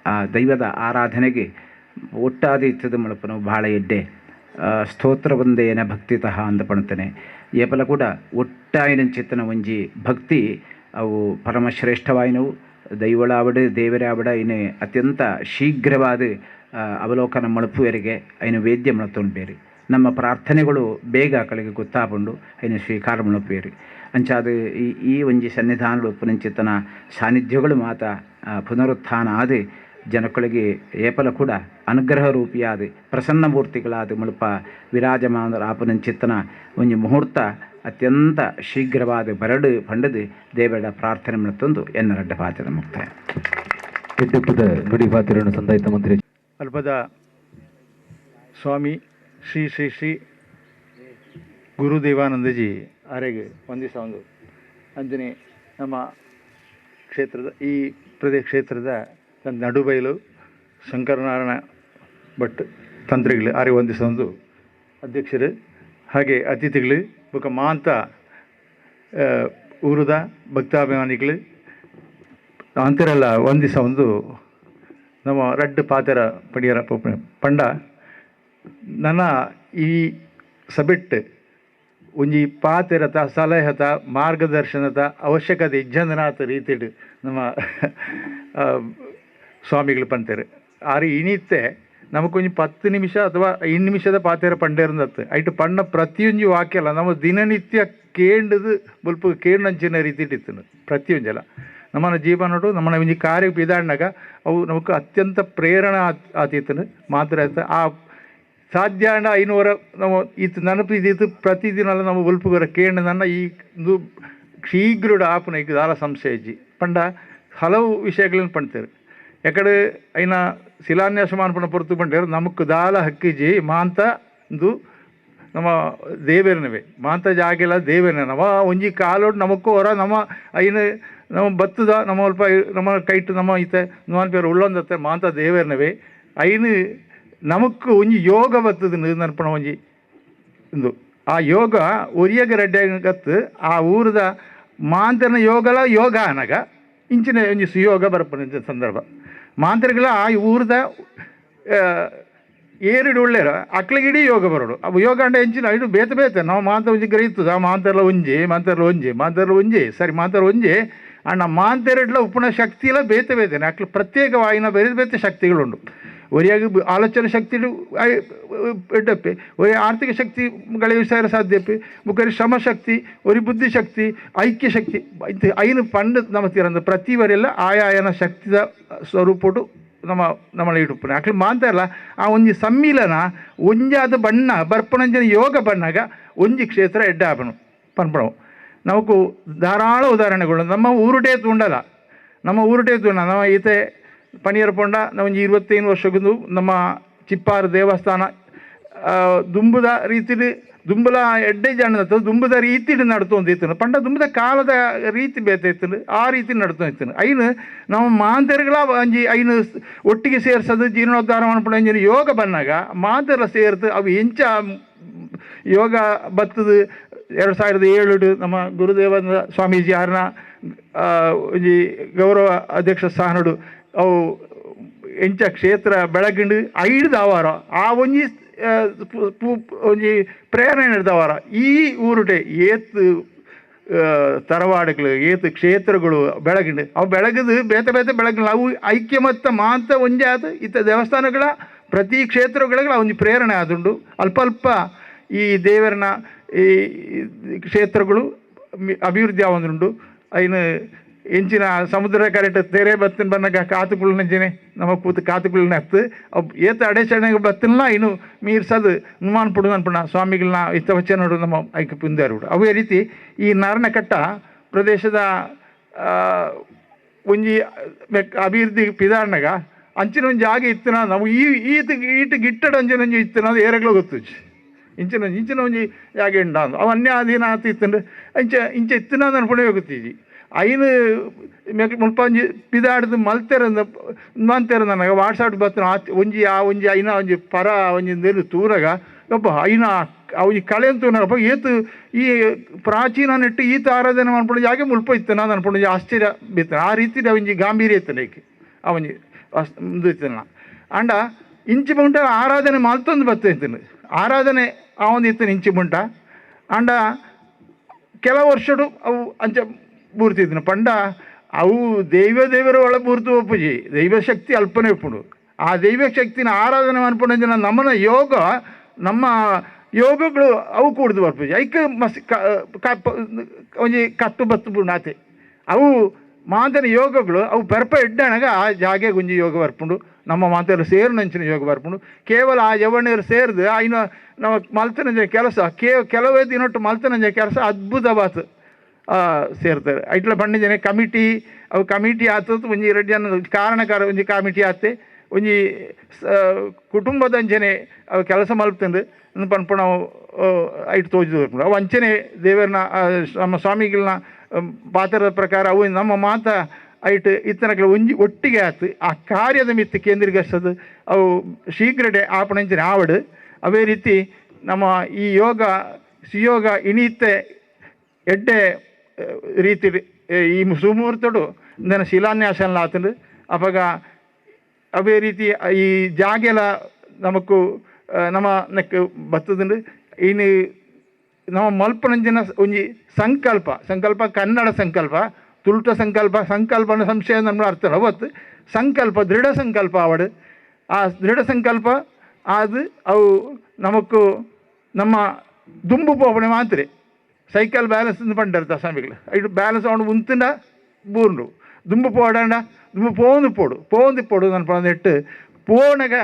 ಆ ದೈವದ ಆರಾಧನೆಗೆ ಒಟ್ಟಾದ ಇತ್ತದ ಮಳಪನು ಭಾಳ ಎಡ್ಡೆ ಸ್ತೋತ್ರ ಬಂದೇನ ಭಕ್ತಿತಃ ಅಂತ ಪಣ್ತಾನೆ ಏಪಲ ಕೂಡ ಒಟ್ಟಾಯಿನ ಚಿತ್ತನ ಒಂಜಿ ಭಕ್ತಿ ಅವು ಪರಮಶ್ರೇಷ್ಠವಾಯಿನವು ದೈವಳಾವಡು ದೇವರಾವಡ ಇನ್ನು ಅತ್ಯಂತ ಶೀಘ್ರವಾದ ಅವಲೋಕನ ಮಳಪುವರೆಗೆ ಐನು ವೇದ್ಯ ಮಳತೊಂಡು ಬೇರೆ ನಮ್ಮ ಪ್ರಾರ್ಥನೆಗಳು ಬೇಗ ಕಳೆಗೆ ಗೊತ್ತಾಪುಂಡು ಐನು ಸ್ವೀಕಾರ ಮಳಪೇರಿ ಅಂಚಾದ ಈ ಒಂಜಿ ಸನ್ನಿಧಾನಗಳು ಪುನಂಚಿತ್ತನ ಸಾನ್ನಿಧ್ಯಗಳು ಮಾತ ಪುನರುತ್ಥಾನ ಆದ ಜನಗಳಿಗೆ ಏಪಲ ಕೂಡ ಅನುಗ್ರಹ ರೂಪಿಯಾದ ಪ್ರಸನ್ನ ಮೂರ್ತಿಗಳಾದ ಮುಳುಪ ವಿರಾಜಮಾನ ಆಪನಂಚಿತ್ತನ ಒಂಜಿ ಮುಹೂರ್ತ ಅತ್ಯಂತ ಶೀಘ್ರವಾದ ಬರಡು ಪಂಡದು ದೇವರ ಪ್ರಾರ್ಥನೆ ಮಳತೊಂದು ಎನ್ನರಡ್ಡ ಪಾತ್ರ ಮುಕ್ತಾಯ ಎಡ್ಡೆಪ್ಪದ ನುಡಿ ಪಾತ್ರವನ್ನು ಸಂದಾಯಿತ ಮಂತ್ರಿ ಅಲ್ಪದ ಸ್ವಾಮಿ ಶ್ರೀ ಶ್ರೀ ಶ್ರೀ ಗುರುದೇವಾನಂದಜಿ ಆರೆಗೆ ಒಂದಿಸ ಒಂದು ಅಂಜನೆ ನಮ್ಮ ಕ್ಷೇತ್ರದ ಈ ಕ್ಷೇತ್ರದ ನಡುಬೈಲು ಶಂಕರನಾರಾಯಣ ಭಟ್ ತಂತ್ರಿಗಳು ಆರೆ ಒಂದಿಸ ಒಂದು ಅಧ್ಯಕ್ಷರು ಹಾಗೆ ಅತಿಥಿಗಳು ಬೊಕ ಮಾಂತ ಊರದ ಭಕ್ತಾಭಿಮಾನಿಗಳು ಅಂತೆಲ್ಲ ಒಂದಿಸ ಒಂದು ನಮ್ಮ ರಡ್ಡು ಪಾತೆರ ಪಡಿಯರ ಪಂಡ ನನ್ನ ಈ ಸಬೆಟ್ ಒಂಜಿ ಪಾತೆರತ ಸಲಹೆತ ಮಾರ್ಗದರ್ಶನದ ಅವಶ್ಯಕತೆ ಇಜ್ಜಂದನಾಥ ರೀತಿಡು ನಮ್ಮ ಸ್ವಾಮಿಗಳು ಪಂತೇರು ಆರು ಇನಿತ್ತೆ ನಮಕೊಂಜಿ 10 ನಿಮಿಷ ಅಥವಾ 5 ನಿಮಿಷದ ಪಾತೆರ ಪಂಡೇರ್ನತ್ತು ಐಟು ಪಣ್ಣ ಪ್ರತಿಯೊಂಜಿ ವಾಕ್ಯಲ್ಲ ನಮ್ಮ ದಿನನಿತ್ಯ ಕೇಂಡದು ಬಲ್ಪ ಕೇಂಡಂಚಿನ ರೀತಿ ಇಟ್ಟಿತ್ತು ಪ್ರತಿಯೊಂಜಲ ನಮ್ಮನ ಜೀವನಡು ನಮ್ಮನ ಒಂಜಿ ಕಾರ್ಯ ಬಿದಾಡ್ನಾಗ ಅವು ನಮಕ್ ಅತ್ಯಂತ ಪ್ರೇರಣೆ ಆತಿತ್ತು ಮಾತ್ರ ಆ ಸಾಧ್ಯ ಅಂಡ 500 ನಾವು ಇತ್ತು ನೆನಪು ಇದ್ದಿತ್ತು ಪ್ರತಿದಿನ ನಾವು ಒಲ್ಪುಗರ ಕೇಂದ್ರ ನನ್ನ ಈ ಒಂದು ಶೀಘ್ರಡ ಆಪನ ಈಗ ದಾಲ ಸಂಶಯ ಇಜ್ಜಿ ಪಂಡ ಹಲವು ವಿಷಯಗಳನ್ನು ಪಣ್ತೇವೆ ಯಾಕಡೆ ಐನ ಶಿಲಾನ್ಯಾಸ ಮಾಡ್ಪಣ ಪೊರ್ತು ಪಂಡೇರು ನಮಕ್ ದಾಲ ಹಕ್ಕಿಜಿ ಮಾಂತ ಒಂದು ನಮ್ಮ ದೇವೇರನವೇ ಮಾಂತ ಜಾಗೆಲ್ಲ ದೇವೇರನ ನವ ಒಂಜಿ ಕಾಲೋಡು ನಮಕ್ಕೂ ಹೊರ ನಮ್ಮ ಐನ ನಮ್ಮ ಬತ್ತದ ನಮ್ಮ ಸ್ವಲ್ಪ ನಮ್ಮ ಕೈಟ್ ನಮ್ಮ ಈತೆ ನೋನ್ ಪೇರು ಉಳ್ಳೊಂದತ್ತೆ ಮಾಂತ ದೇವೇರನವೇ ಐನು ನಮಕ್ ಒಂಜಿ ಯೋಗ ಬತ್ತದ ನರ್ಪಣ ಒಂಜಿ ಒಂದು ಆ ಯೋಗ ಒರಿಯಗ ರೆಡ್ಡಿಗತ್ತು ಆ ಊರದ ಮಾಂತರನ ಯೋಗಲ ಯೋಗ ಅನಗ ಇಂಚಿನ ಒಂಜಿ ಸುಯೋಗ ಬರಪನ ಸಂದರ್ಭ ಮಾಂತರಿಗಳ ಆ ಊರದ ಏರಿಡು ಒಳ್ಳೆರ ಅಕ್ಳಿಗಿಡೀ ಯೋಗ ಬರೋಡು ಅವು ಯೋಗ ಅಂಡ ಎಂಚಿನ ಐದು ಬೇತೆ ಬೇತೆ ನಾವು ಮಾಂತ ಒಂಜಿ ಗ್ರಹಿತದ ಮಾಂತರ್ಲ ಒಂಜಿ ಸರಿ ಮಾಂತರ ಒಂಜಿ ಅಣ್ಣ ಮಾಂತೆರಡ್ಲ ಉಪನ ಶಕ್ತಿಯೆಲ್ಲ ಬೇತೆ ಬೇತೇನೆ ಅಕ್ಲು ಪ್ರತ್ಯೇಕವಾಗಿನ ಬೇರೆ ಬೇತೆ ಶಕ್ತಿಗಳುಂಡು ಒರಿಯಾಗಿ ಆಲೋಚನೆ ಶಕ್ತಿ ಎಡ್ಡಪ್ಪೆ ಒರೇ ಆರ್ಥಿಕ ಶಕ್ತಿ ಗಳಿಸಾರ ಸಾಧ್ಯಪ್ಪೆ ಮುಖರಿ ಶ್ರಮ ಶಕ್ತಿ ಒರಿ ಬುದ್ಧಿ ಶಕ್ತಿ ಐಕ್ಯ ಶಕ್ತಿ ಐನು ಪಂಡ ನಮ್ಮ ತೀರಂದು ಪ್ರತಿವರೆಲ್ಲ ಆಯಾಯನ ಶಕ್ತಿದ ಸ್ವರೂಪಡು നമ്മളെ ಇಡುಪ್ಪನೆ ಅಕ್ಲು ಮಾತಾರಲ್ಲ ಆ ಒಂಜಿ ಸಮ್ಮಿಲನ ಒಂಜಾದ ಬಣ್ಣ ಬರ್ಪಣಂಜನ ಯೋಗ ಬಣ್ಣಗ ಒಂಜಿ ಕ್ಷೇತ್ರ ಎಡ್ಡಾಪನು ಪನ್ಪಣವು ನಮಕು ಧಾರಾಳ ಉದಾಹರಣೆಗಳು ನಮ್ಮ ಊರುಡೇ ತೂಂಡಲ್ಲ ನಮ್ಮ ಊರುಡೇ ತೂಂಡ ನಮ್ಮ ಈತೆ ಪನಿಯರ ಪೊಂಡ ನಾವೊಂಜಿ 25 ವರ್ಷಕ್ಕೂ ನಮ್ಮ ಚಿಪ್ಪಾರು ದೇವಸ್ಥಾನ ದುಂಬುದ ರೀತಿಲಿ ದುಂಬುಲ ಎಡ್ಡೆ ಜಾಣದ ದುಂಬುದ ರೀತಿಲಿ ನಡ್ತೊಂದು ಇತ್ತನು ಪಂಡ ದುಂಬುದ ಕಾಲದ ರೀತಿ ಬೇತೆ ಇತ್ತನು ಆ ರೀತಿ ನಡ್ತೊಂದು ಇತ್ತನು ಐನು ನಮ್ಮ ಮಾಂತರ್ಗಳ ಒಂಜಿ ಐನು ಒಟ್ಟಿಗೆ ಸೇರಿಸೋದು ಜೀರ್ಣೋದ್ಧಾರ ಮಾಡ್ಕೊಂಡು ಯೋಗ ಬಂದಾಗ ಮಾಂತರ ಸೇರ್ತು ಅವು ಎಂಚ ಯೋಗ ಬತ್ತದು 2007 ನಮ್ಮ ಗುರುದೇವ ಸ್ವಾಮೀಜಿ ಯಾರನ್ನ ಒಂಜಿ ಗೌರವ ಅಧ್ಯಕ್ಷ ಸ್ಥಾನಡು ಅವು ಎಂಚ ಕ್ಷೇತ್ರ ಬೆಳಗಿಂಡು ಐದು ಆವಾರ ಆ ಒಂಜಿ ಒಂಜಿ ಪ್ರೇರಣೆ ನಡೆದವಾರ ಈ ಊರುಡೆ ಏತ್ ತರವಾಡುಗಳು ಏತ್ ಕ್ಷೇತ್ರಗಳು ಬೆಳಗಿಂಡು ಅವು ಬೆಳಗದು ಬೇತೆ ಬೇತೆ ಬೆಳಗಿಲ್ಲ ಅವು ಐಕ್ಯಮತ್ತ ಮಾತ ಒಂಜೆ ಆದ ಇತ್ತ ದೇವಸ್ಥಾನಗಳ ಪ್ರತಿ ಕ್ಷೇತ್ರಗಳಿಗೆ ಒಂಜಿ ಪ್ರೇರಣೆ ಆದುಂಡು ಅಲ್ಪ ಅಲ್ಪ ಈ ದೇವರನ್ನ ಈ ಕ್ಷೇತ್ರಗಳು ಅಭಿವೃದ್ಧಿ ಆವೊಂದುಂಡು ಐನು ಎಂಚಿನ ಸಮುದ್ರ ಕರೆಕ್ಟ್ ತೆರೆ ಬತ್ತಿನ ಬನ್ನಾಗ ಕಾತುಕುಳಂಜನೆ ನಮ್ಮ ಕೂತು ಕಾತುಕುಳನ್ನ ಹತ್ತು ಏತ ಅಡೆಚಣೆಗೆ ಬತ್ತಿನ ಇನ್ನು ಮೀರ್ಸದು ನುಮಾನ್ ಪುಡು ಅನ್ಪಣ ಸ್ವಾಮಿಗಳನ್ನ ಇತ್ತ ನೋಡು ನಮ್ಮ ಐಕ ಪುಂದಾರು ಅವೇ ರೀತಿ ಈ ನಾರಣಕಟ್ಟ ಪ್ರದೇಶದ ಒಂಜಿ ಅಭಿವೃದ್ಧಿ ಪಿದಾರ್ನಾಗ ಅಂಚಿನ ಒಂದು ಜಾಗ ಇತ್ತು ನಾವು ಈಟ ಗಿಟ್ಟಡ ಅಂಚಿನೊಂಜಿ ಇತ್ತು ಅದು ಏರಗ್ಲೋ ಗೊತ್ತು ಇಂಚಿನ ಒಂಜಿ ಜಾಗ ಉಂಡ ಅವು ಅನ್ಯಾಧೀನ ಆತ ಇತ್ತು ಇಂಚ ಇತ್ತಿನ ಅನ್ಪಣೆ ಹೋಗುತ್ತೀಜಿ ಐನು ಮುಲ್ಪ ಒಂಜಿ ಪಿದಾಡ್ದು ಮಂತೆರ ನನಗೆ ವಾಟ್ಸಾಪ್ ಬರ್ತನ ಒಂಜಿ ಆ ಒಂಜಿ ಐನ ಒಂಜಿ ಪರ ಒಂಜಿ ನೆರು ತೂರಾಗ ಯಪ್ಪ ಐನ ಅವು ಕಳೆ ತೂನಪ್ಪ ಏತು ಈ ಪ್ರಾಚೀನ ನೆಟ್ಟು ಈತ ಆರಾಧನೆ ಮಾಡ್ಕೊಂಡು ಜಾಗೆ ಮುಲ್ಪ ಇತ್ತನ ಅನ್ಕೊಂಡು ಆಶ್ಚರ್ಯ ಬಿತ್ತನ ಆ ರೀತಿ ಒಂಜಿ ಗಾಂಭೀರ್ಯ ಇತ್ತನ ಏಕೆ ಅವನಿ ಮುಂದೆ ಇತ್ತನ ಅಂಡ ಇಂಚು ಮುಂಟ ಆರಾಧನೆ ಮಲ್ತೊಂದು ಬರ್ತೈತನು ಆರಾಧನೆ ಆ ಒಂದು ಇತ್ತನ ಇಂಚು ಮುಂಟ ಅಂಡ ಕೆಲವು ವರ್ಷಡು ಅವು ಅಂಚ ಬೂರ್ತಿದ್ನು ಪಂಡ ಅವು ದೇವರ ಒಳ ಬೂರ್ತು ಒಪ್ಪುಜಿ ದೈವಶಕ್ತಿ ಅಲ್ಪನೆ ಒಪ್ಪುಡು ಆ ದೈವಶಕ್ತಿನ ಆರಾಧನೆ ಮಾಡ್ಕೊಂಡ ನಮ್ಮನ ಯೋಗ ನಮ್ಮ ಯೋಗಗಳು ಅವು ಕೂಡ್ದು ಬರ್ಪುಜಿ ಐಕ ಒಂಜಿ ಕತ್ತು ಬತ್ತು ಬುಣಾತೆ ಅವು ಮಾಂತರ ಯೋಗಗಳು ಅವು ಪೆರ್ಪ ಎಡ್ಡಣಗ ಆ ಜಾಗೆ ಗುಂಜಿ ಯೋಗ ಬರ್ಪುಂಡು ನಮ್ಮ ಮಾಂತರ ಸೇರು ನಂಚಿನ ಯೋಗ ಬರ್ಪುಂಡು ಕೇವಲ ಆ ಯವಣ್ಯರು ಸೇರಿದು ಐನ ನಮ್ಮ ಮಲ್ತನಂಜ ಕೆಲಸ ಕೆಲವೇ ದಿನೊಟ್ಟು ಮಲ್ತನಂಜ ಕೆಲಸ ಅದ್ಭುತವಾತು ಸೇರ್ತಾರೆ ಐಟ್ಲ ಬಣ್ಣ ಕಮಿಟಿ ಅವು ಕಮಿಟಿ ಆತದ್ದು ಒಂಜಿ 2 ಜನ ಕಾರಣಕಾರ ಒಂಜಿ ಕಮಿಟಿ ಆತೆ ಒಂಜಿ ಕುಟುಂಬದ ಅಂಚನೆ ಅವು ಕೆಲಸ ಮಲ್ಪಂದು ಪನ್ಪುಣ ಐಟ್ ತೋಜು ಅವು ಅಂಚನೆ ದೇವರನ್ನ ನಮ್ಮ ಸ್ವಾಮಿಗಳನ್ನ ಪಾತ್ರದ ಪ್ರಕಾರ ಅವು ನಮ್ಮ ಮಾತ ಐಟ್ ಇತ್ತನಗಳ ಒಂಜಿ ಒಟ್ಟಿಗೆ ಆತು ಆ ಕಾರ್ಯದ ಮಿತ್ತು ಕೇಂದ್ರೀಕರಿಸೋದು ಅವು ಶೀಘ್ರಡೆ ಆಪಣಂಚಿನ ಆವಡು ಅವೇ ರೀತಿ ನಮ್ಮ ಈ ಯೋಗ ಸುಯೋಗ ಇಣೀತೆ ಎಡ್ಡೆ ರೀತಿ ಈ ಸುಮುಹೂರ್ತಡು ನನ್ನ ಶಿಲಾನ್ಯಾಸನ ಆತಂಡು ಅವಾಗ ಅವೇ ರೀತಿ ಈ ಜಾಗೆಲ್ಲ ನಮಕು ನಮ್ಮ ನೆಕ್ ಬತ್ತದುಂಡು ಇನ್ನು ನಮ್ಮ ಮಲ್ಪನಂಜಿನ ಒಂಜಿ ಸಂಕಲ್ಪ ಕನ್ನಡ ಸಂಕಲ್ಪ ತುಳುಟ ಸಂಕಲ್ಪನ ಸಂಶಯ ನಮ್ಮ ಅರ್ಥ ಅವತ್ತು ಸಂಕಲ್ಪ ದೃಢ ಸಂಕಲ್ಪ ಅವಡು ಆ ದೃಢ ಸಂಕಲ್ಪ ಅದು ಅವು ನಮಕು ನಮ್ಮ ದುಂಬು ಪೋಪಣೆ ಮಾತ್ರ ಸೈಕಲ್ ಬ್ಯಾಲೆನ್ಸ್ ಪಂಡಿರ್ತ ಸ್ವಾಮಿಗಳು ಐಟು ಬ್ಯಾಲೆನ್ಸ್ ಅವನು ಉಂತುಂಡ ಬೂರ್ಂಡು ದುಂಬು ಪೋಡಂಡ ದುಂಬು ಪೋಂದು ಪೋಡು ನನ್ನ ನೆಟ್ಟು ಪೋಣಗ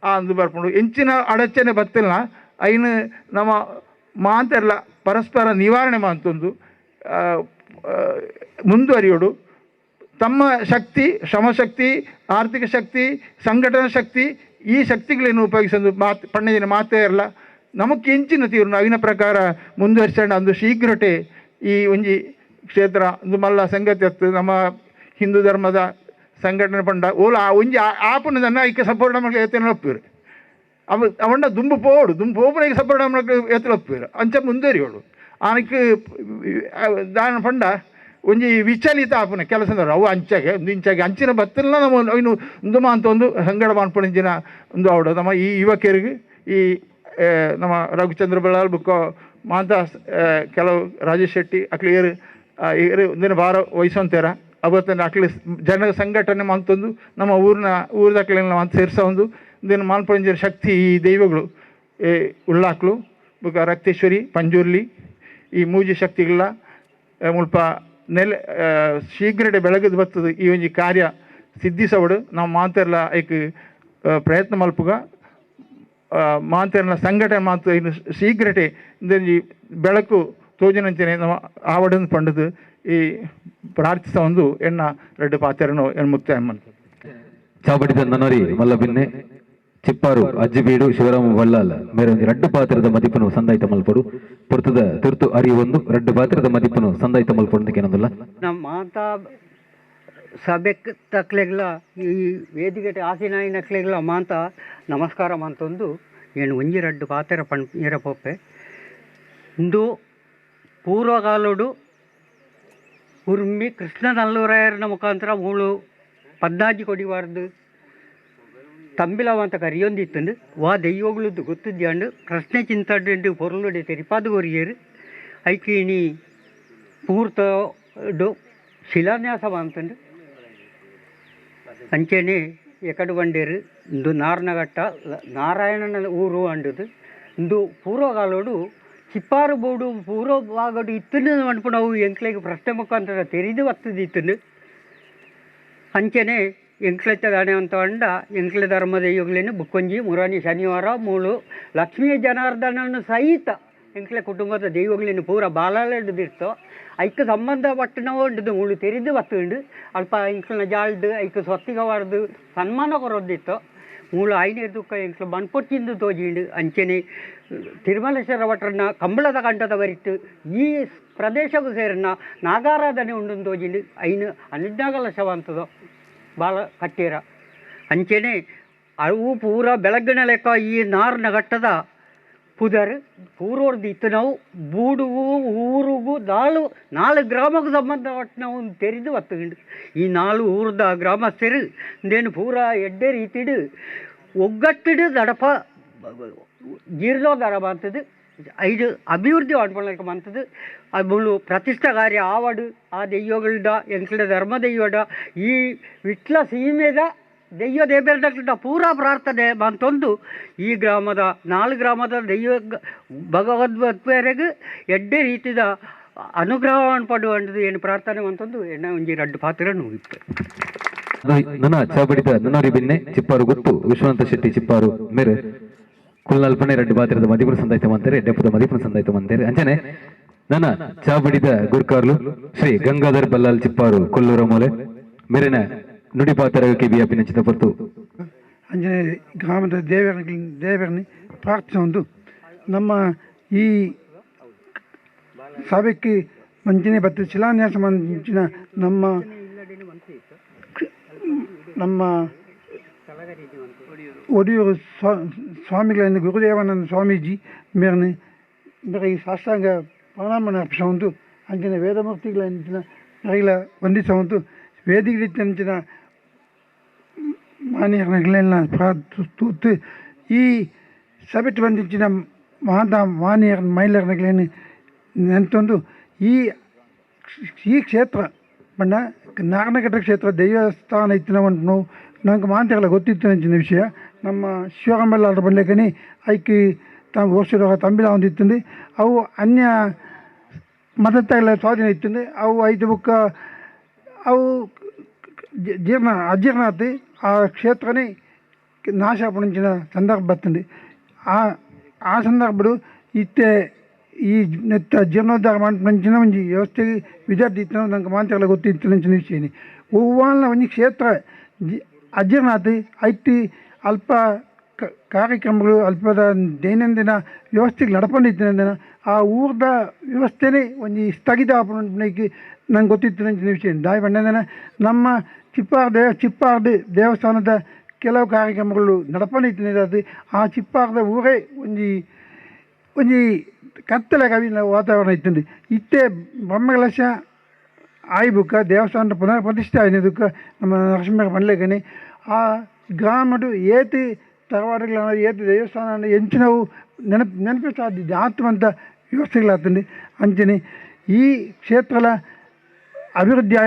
ಆ ಅಂದು ಬರ್ಪುಂಡು ಎಂಚಿನ ಅಡಚಣೆ ಬತ್ತಿಲ್ಲ ಐನು ನಮ್ಮ ಮಾತೆಲ್ಲ ಪರಸ್ಪರ ನಿವಾರಣೆ ಮಾಡ್ತೊಂದು ಮುಂದುವರಿಯೋಡು ತಮ್ಮ ಶಕ್ತಿ ಶ್ರಮಶಕ್ತಿ ಆರ್ಥಿಕ ಶಕ್ತಿ ಸಂಘಟನಾ ಶಕ್ತಿ ಈ ಶಕ್ತಿಗಳನ್ನು ಉಪಯೋಗಿಸೋದು ಪಣ್ಣದಿನ ಮಾತೇ ಇರಲ್ಲ ನಮಗೆ ಹೆಂಚಿನ ತೀವ್ರ ಅವಿನ ಪ್ರಕಾರ ಮುಂದುವರಿಸೋಣ ಅಂದು ಶೀಘ್ರತೆ ಈ ಒಂಜಿ ಕ್ಷೇತ್ರ ಒಂದು ಮಲ್ಲ ಸಂಗತಿ ಅತ್ತು ನಮ್ಮ ಹಿಂದೂ ಧರ್ಮದ ಸಂಘಟನೆ ಪಂಡ ಓಲ ಆ ಒಂಜಿ ಆಪನ ಜನ ಐಕ್ಯ ಸಪೋರ್ಟ್ ನಮಗೆ ಎತ್ತನ ಒಪ್ಪಿರು ಅವಂಡ ದುಂಬು ಪೋಪನಿಗೆ ಸಪೋರ್ಟ್ ನಮಗೆ ಎತ್ತಲ ಒಪ್ಪಿರು ಅಂಚ ಮುಂದುವರಿಯೋಳು ಆನಕ್ಕೆ ದಾನ ಪಂಡ ಒಂಜಿ ವಿಚಲಿತ ಆಪನ ಕೆಲಸದವರು ಅವು ಅಂಚಾಗೆ ಒಂದು ಇಂಚಾಗೆ ಅಂಚಿನ ಬತ್ತಲ್ಲ ನಮ್ಮ ಇನ್ನು ಒಂದು ಅಂತ ಒಂದು ಸಂಗಡ ಮಾಡ್ಪಣಿಂಚಿನ ಒಂದು ಅವಡು ನಮ್ಮ ಈ ಯುವಕರಿಗೆ ಈ ನಮ್ಮ ರಘುಚಂದ್ರ ಬಳ್ಳಾಲ್ ಬುಕ್ಕ ಮಾಂತ ಕೆಲವು ರಾಜೇಶ್ ಶೆಟ್ಟಿ ಅಕ್ಲಿ ಏರು ಒಂದಿನ ಭಾರ ವಹಿಸೋಂತೇರ ಅವತ್ತನ್ನು ಅಕ್ಲೆ ಜನ ಸಂಘಟನೆ ಮಂತೊಂದು ನಮ್ಮ ಊರದಕ್ಲೆಲ್ಲ ಅಂತ ಸೇರಿಸೊಂದು ಇದನ್ನು ಮಾಲ್ಪಂಜರ ಶಕ್ತಿ ಈ ದೈವಗಳು ಉಳ್ಳಾಕ್ಲು ಬುಕ್ಕ ರಕ್ತೇಶ್ವರಿ ಪಂಜುರ್ಲಿ ಈ ಮೂಜಿ ಶಕ್ತಿಗಳ ಮುಲ್ಪ ಶೀಘ್ರಡೆ ಬೆಳಗದು ಬರ್ತದೆ ಈ ಒಂಜಿ ಕಾರ್ಯ ಸಿದ್ಧಿಸವಡು ನಾವು ಮಾತೆಲ್ಲ ಐಕ್ ಪ್ರಯತ್ನ ಮಲ್ಪುಗ ಮಾತೆಲ್ಲ ಸಂಘಟನೆ ಮಾತು ಇನ್ನು ಶೀಘ್ರತೆ ಇಂದೊಂಜಿ ಬೆಳಕು ತೋಜನಂಚನೆ ನಾವು ಆವಡನ್ನು ಪಂಡದು ಈ ಪ್ರಾರ್ಥಿಸ ಒಂದು ಎಣ್ಣ ರೆಡ್ಡು ಪಾತೆರನು ಎಣ್ಣು ಮುಕ್ತಾಯ ಮಾಡ್ತಾರೆ. ಚಾಬಡಿದ ನನರಿ ಮಲ್ಲಬಿನ್ನೆ ಚಿಪ್ಪಾರು ಅಜ್ಜಿಬೀಡು ಶಿವರಾಮ ಬಲ್ಲಾಲ್ ಮೇರೆ ಒಂದು ರಡ್ಡು ಪಾತ್ರದ ಮದಿಪನು ಸಂದಾಯಿತ ಮಲ್ಪಡು ಪುರ್ತದ ತುರ್ತು ಅರಿವೊಂದು ರಡ್ಡು ಪಾತ್ರದ ಮದಿಪನು ಸಂದಾಯಿತ ಮಲ್ಪಡು ಏನಂದಲ್ಲ ನಮ್ಮ ಮಾತಾ ಸಭೆಕ್ ತಕ್ಲೆಗ್ಲ ಈ ವೇದಿಕೆ ಆಸಿನಾಯಿ ನಕ್ಲೆಗ್ಲ ಮಾತ ನಮಸ್ಕಾರ ಮಂತೊಂದು ಏನು ಒಂಜಿ ರಡ್ಡು ಪಾತೆರ ಪಂಡ ಪೊಪ್ಪೆ ಇಂದು ಪೂರ್ವಕಾಲಡು ಉರ್ಮಿ ಕೃಷ್ಣ ನಲ್ಲೂರಾಯರನ ಮುಖಾಂತರ ಮೂಳು ಪದ್ನಾಜಿ ಕೊಡಿಬಾರ್ದು ತಂಬಿಲವಂತ ಕರಿಯೊಂದಿತ್ತಂಡು ವಾ ದೆಯ್ಯೋಗಳದ್ದು ಗೊತ್ತಿದ್ಯಾಂಡು ಪ್ರಶ್ನೆ ಚಿಂತಾಡು ಪೊರ್ಲುಡೆ ತೆರಿಪಾದು ಕೊರಿಯರು ಐಕಿಣಿ ಪೂರ್ತಡು ಶಿಲಾನ್ಯಾಸ ಅಂತಂಡು ಅಂಚೆನೆ ಎಕಡು ಬಂಡೇರು ಇಂದು ನಾರ್ನಘಟ್ಟ ನಾರಾಯಣನ ಊರು ಅಂಡದು ಇಂದು ಪೂರ್ವಕಾಲೋಡು ಚಿಪ್ಪಾರು ಬೋಡು ಪೂರ್ವಭಾಗಡು ಇತ್ತಂದು ಅನ್ಪು ನಾವು ಎಂಕ್ಲೆಗೆ ಪ್ರಶ್ನೆ ಮುಖಾಂತರ ತೆರೆದು ಬರ್ತದಿತ್ತಂಡು ಅಂಚೆನೆ ಎಂಕ್ಲೆತ್ತ ದಾಣೆ ಅಂತ ಅಂಡ ಎಂಕ್ಲೆ ಧರ್ಮದ ಯೋಗಲೇನು ಬುಕ್ಕೊಂಜಿ ಮುರಾನಿ ಶನಿವಾರ ಮೂಳು ಲಕ್ಷ್ಮೀ ಜನಾರ್ದನನ್ನು ಸಹಿತ ಎಂಕ್ಲೆ ಕುಟುಂಬದ ದೈವಗಳೇನು ಪೂರ ಬಾಲಾಡಿದಿರ್ತೋ ಐಕ್ಕೆ ಸಂಬಂಧಪಟ್ಟನವು ಉಂಟು ಮೂಳು ತೆರೆದು ಬತ್ತುಂಡು ಅಲ್ಪ ಎಂಕ್ಲನ ಜಾಲ್ಡು ಐಕ್ಕೆ ಸೊತ್ತಿಗವಾರ್ದು ಸನ್ಮಾನ ಕೊರೊಂದಿತ್ತು ಮೂಳು ಐನೇ ದುಃಖ ಎಂಕ್ಲು ಮಣ್ಪೊಚ್ಚಿಂದು ತೋಜಿಂಡು ಅಂಚೆನೆ ತಿರುಮಲೇಶ್ವರ ಭಟ್ರನ್ನ ಕಂಬಳದ ಕಂಠದ ಬರಿಟ್ಟು ಈ ಪ್ರದೇಶಕ್ಕೂ ಸೇರನ್ನ ನಾಗಾರಾಧನೆ ಉಂಡು ತೋಜಿಂಡು ಐನು ಅನುಜ್ಞಾಗಲ ಶವ ಅಂತದೋ ಭಾಳ ಕಟ್ಟೀರ ಅಂಚೆನೆ ಅವು ಪೂರ ಬೆಳಗ್ಗಿನ ಲೆಕ್ಕ ಈ ನಾರ್ನ ಘಟ್ಟದ ಪುದರ್ ಪೂರ್ವರ್ದು ಇತ್ತು ನಾವು ಬೂಡುಗೂ ಊರಿಗೂ ನಾಲ್ಕು ಗ್ರಾಮಕ್ಕೆ ಸಂಬಂಧಪಟ್ಟ ನಾವು ತೆರೆದು ಬತ್ತುಂಡು ಈ 4 ಊರದ ಗ್ರಾಮಸ್ಥರು ಇಂದೇನು ಪೂರ ಎಡ್ಡೆ ರೀತಿಡು ಒಗ್ಗಟ್ಟಿಡು ದಡಪ ಜೀರ್ಣೋದ್ಧಾರ ಮಾಡ್ತದೆ 5 ಅಭಿವೃದ್ಧಿ ಮಾಡ್ಕೊಳ್ಳೋಕೆ ಮಾಡ್ತದೆ ಅದು ಪ್ರತಿಷ್ಠಾ ಕಾರ್ಯ ಆವಡು ಆ ದೆಯ್ಯಗಳ್ದ ಎಂಕ್ಲ ಧರ್ಮ ದೆಯ್ಯಡ ಈ ವಿಟ್ಲ ಸೀಮೆದ ದೆಯ್ಯ ದೇಬೇರ್ದ ಪೂರಾ ಪ್ರಾರ್ಥನೆ ಬಂತೊಂದು ಈ ಗ್ರಾಮದ 4 ಗ್ರಾಮದ ದೆಯ್ಯ ಭಗವದ್ವರೆಗೆ ಎಡ್ಡೆ ರೀತಿದ ಅನುಗ್ರಹ ಪಡುವಂಥದ್ದು ಏನು ಪ್ರಾರ್ಥನೆ ಅಂತಂದು ಎಣ್ಣ ಒಂಜಿ ರಡ್ಡು ಪಾತ್ರ ಇತ್ತು ನನ್ನ ಚಾಬಡಿದ ನನ್ನೋರಿ ಬಿನ್ನೆ ಚಿಪ್ಪಾರು ಗೊತ್ತು ವಿಶ್ವನಾಥ ಶೆಟ್ಟಿ ಚಿಪ್ಪಾರು ಮೇರೆ ಕುಲ್ನಲ್ಪನೆ ರಡ್ಡು ಪಾತ್ರದ ಮದಿಪುರ ಸಂದಾಯಿತ ಮಂತಾರೆ ಡೆಪ್ಪದ ಮದಿಪುರ ಸಂದಾಯಿತ ಮಂತಾರೆ ಅಂಚನೆ ನನ್ನ ಚಾಬಡಿದ ಗುರ್ಕಾರ್ಲು ಶ್ರೀ ಗಂಗಾಧರ್ ಬಲ್ಲಾಲ್ ಚಿಪ್ಪಾರು ಕೊಲ್ಲೂರ ಮೂಲೆ ಮೇರೆನ ನುಡಿ ಪಾತ್ರ ಕಿಬಿಯ ಪಿನಚಿತ ಪೊರ್ತು ಅಂಜನೆ ಗ್ರಾಮದ ದೇವರನ್ನು ಪ್ರಾರ್ಥಿಸೊಂದು ನಮ್ಮ ಈ ಸಭೆಗೆ ಮಂಚಿನ ಬತ್ತ ಶಿಲಾನ್ಯಾಸ ಮಂಚಿನ ನಮ್ಮ ಒಡಿಯೂರು ಸ್ವಾಮಿಗಳನ್ನು ಗುರುದೇವಾನಂದ ಸ್ವಾಮೀಜಿ ಮೇರೆ ಈ ಸಾಷ್ಟಾಂಗ ಪ್ರಣಾಮನ ಅರ್ಪಿಸೊಂದು ಅಂಚಿನ ವೇದಮೂರ್ತಿಗಳ ರೈಲ ವಂದಿಸೊಂದು ವೇದಿಕೆ ಮಾನ್ಯರನ್ನೆಲ್ಲ ತೂತು ಈ ಸಭೆಟ್ ಬಂದಿನ ಮಾನ್ಯರ ಮಹಿಳೆಯರನ್ನೇನು ನೆಂತೊಂದು ಈ ಕ್ಷೇತ್ರ ಬಣ್ಣ ನಾಗನಘಟ್ಟ ಕ್ಷೇತ್ರ ದೈವಸ್ಥಾನ ಇತ್ತು ನಾವು ನಂಗೆ ಮಾಂತೆಲ್ಲ ಗೊತ್ತಿತ್ತು ಅಂಚಿನ ವಿಷಯ ನಮ್ಮ ಶಿವರಾಮಲ್ಲಾರ ಬಂಡ್ಲೆಕನಿ ಐಕಿ ವರ್ಷದ ತಂಬಿಲ ಒಂದಿತ್ತು ಅವು ಅನ್ಯ ಮತಗಳ ಸ್ವಾಧೀನ ಇತ್ತು ಅವು 5 ಬುಕ್ಕ ಅವು ಅಜೀರ್ಣಾತಿ ಆ ಕ್ಷೇತ್ರನೇ ನಾಶ ಪಡಿಂಚಿನ ಸಂದರ್ಭ ಬರ್ತಂడి ಆ ಸಂದರ್ಭಡು ಇತ್ತೆ ಈ ನೆತ್ತ ಜೀರ್ಣೋದ್ಧಾರ ಮಂಚಿನ ಒಂಜಿ ವ್ಯವಸ್ಥೆಗೆ ವಿದ್ಯಾರ್ಥಿ ಇತ್ತು ನಂಗೆ ಮಾತೆಲ್ಲ ಗೊತ್ತಿತ್ತು ನಂಚಿನ ವಿಷಯನೇ ಹೂವಾಲ್ನ ಒಂಜಿ ಕ್ಷೇತ್ರ ಅಜೀರ್ಣಾತಿ ಐತಿ ಅಲ್ಪ ಕಾರ್ಯಕ್ರಮಗಳು ಅಲ್ಪದ ದೈನಂದಿನ ವ್ಯವಸ್ಥೆಗೆ ನಡ್ಕೊಂಡಿತ್ತು ಆ ಊರದ ವ್ಯವಸ್ಥೆನೇ ಒಂಜಿ ಸ್ಥಗಿತ ಆಪಣಕ್ಕೆ ನಂಗೆ ಗೊತ್ತಿತ್ತು ನಂಚಿನ ವಿಷಯ ದಾಯಿ ಬಣ್ಣನ ನಮ್ಮ ಚಿಪ್ಪಾರ್ದು ದೇವಸ್ಥಾನದ ಕೆಲವು ಕಾರ್ಯಕ್ರಮಗಳು ನಡ್ಕೊಂಡಿತ್ತು ಆ ಚಿಪ್ಪಾರ್ದ ಊರೇ ಒಂಜಿ ಕತ್ತಲೆ ಕವಿನ ವಾತಾವರಣ ಇತ್ತು ಇತ್ತೇ ಬ್ರಹ್ಮಕಲಶ ಆಯ್ಬುಕ್ಕ ದೇವಸ್ಥಾನದ ಪುನಃ ಪ್ರತಿಷ್ಠೆ ಆಯ್ನದಕ್ಕೆ ನಮ್ಮ ನರಸಿಂಹ ಬಂಡ್ಲೆಗನಿ ಆ ಗ್ರಾಮಡು ಏತಿ ತರವಾಡುಗಳ ಏತಿ ದೇವಸ್ಥಾನ ಎಂಚಿನವು ನೆನಪಿಸಾದಿದ್ದು ಆತ್ಮಂತ ವ್ಯವಸ್ಥೆಗಳಾಗ್ತದೆ ಅಂಚನೆ ಈ ಕ್ಷೇತ್ರಲ ಅಭಿವೃದ್ಧಿ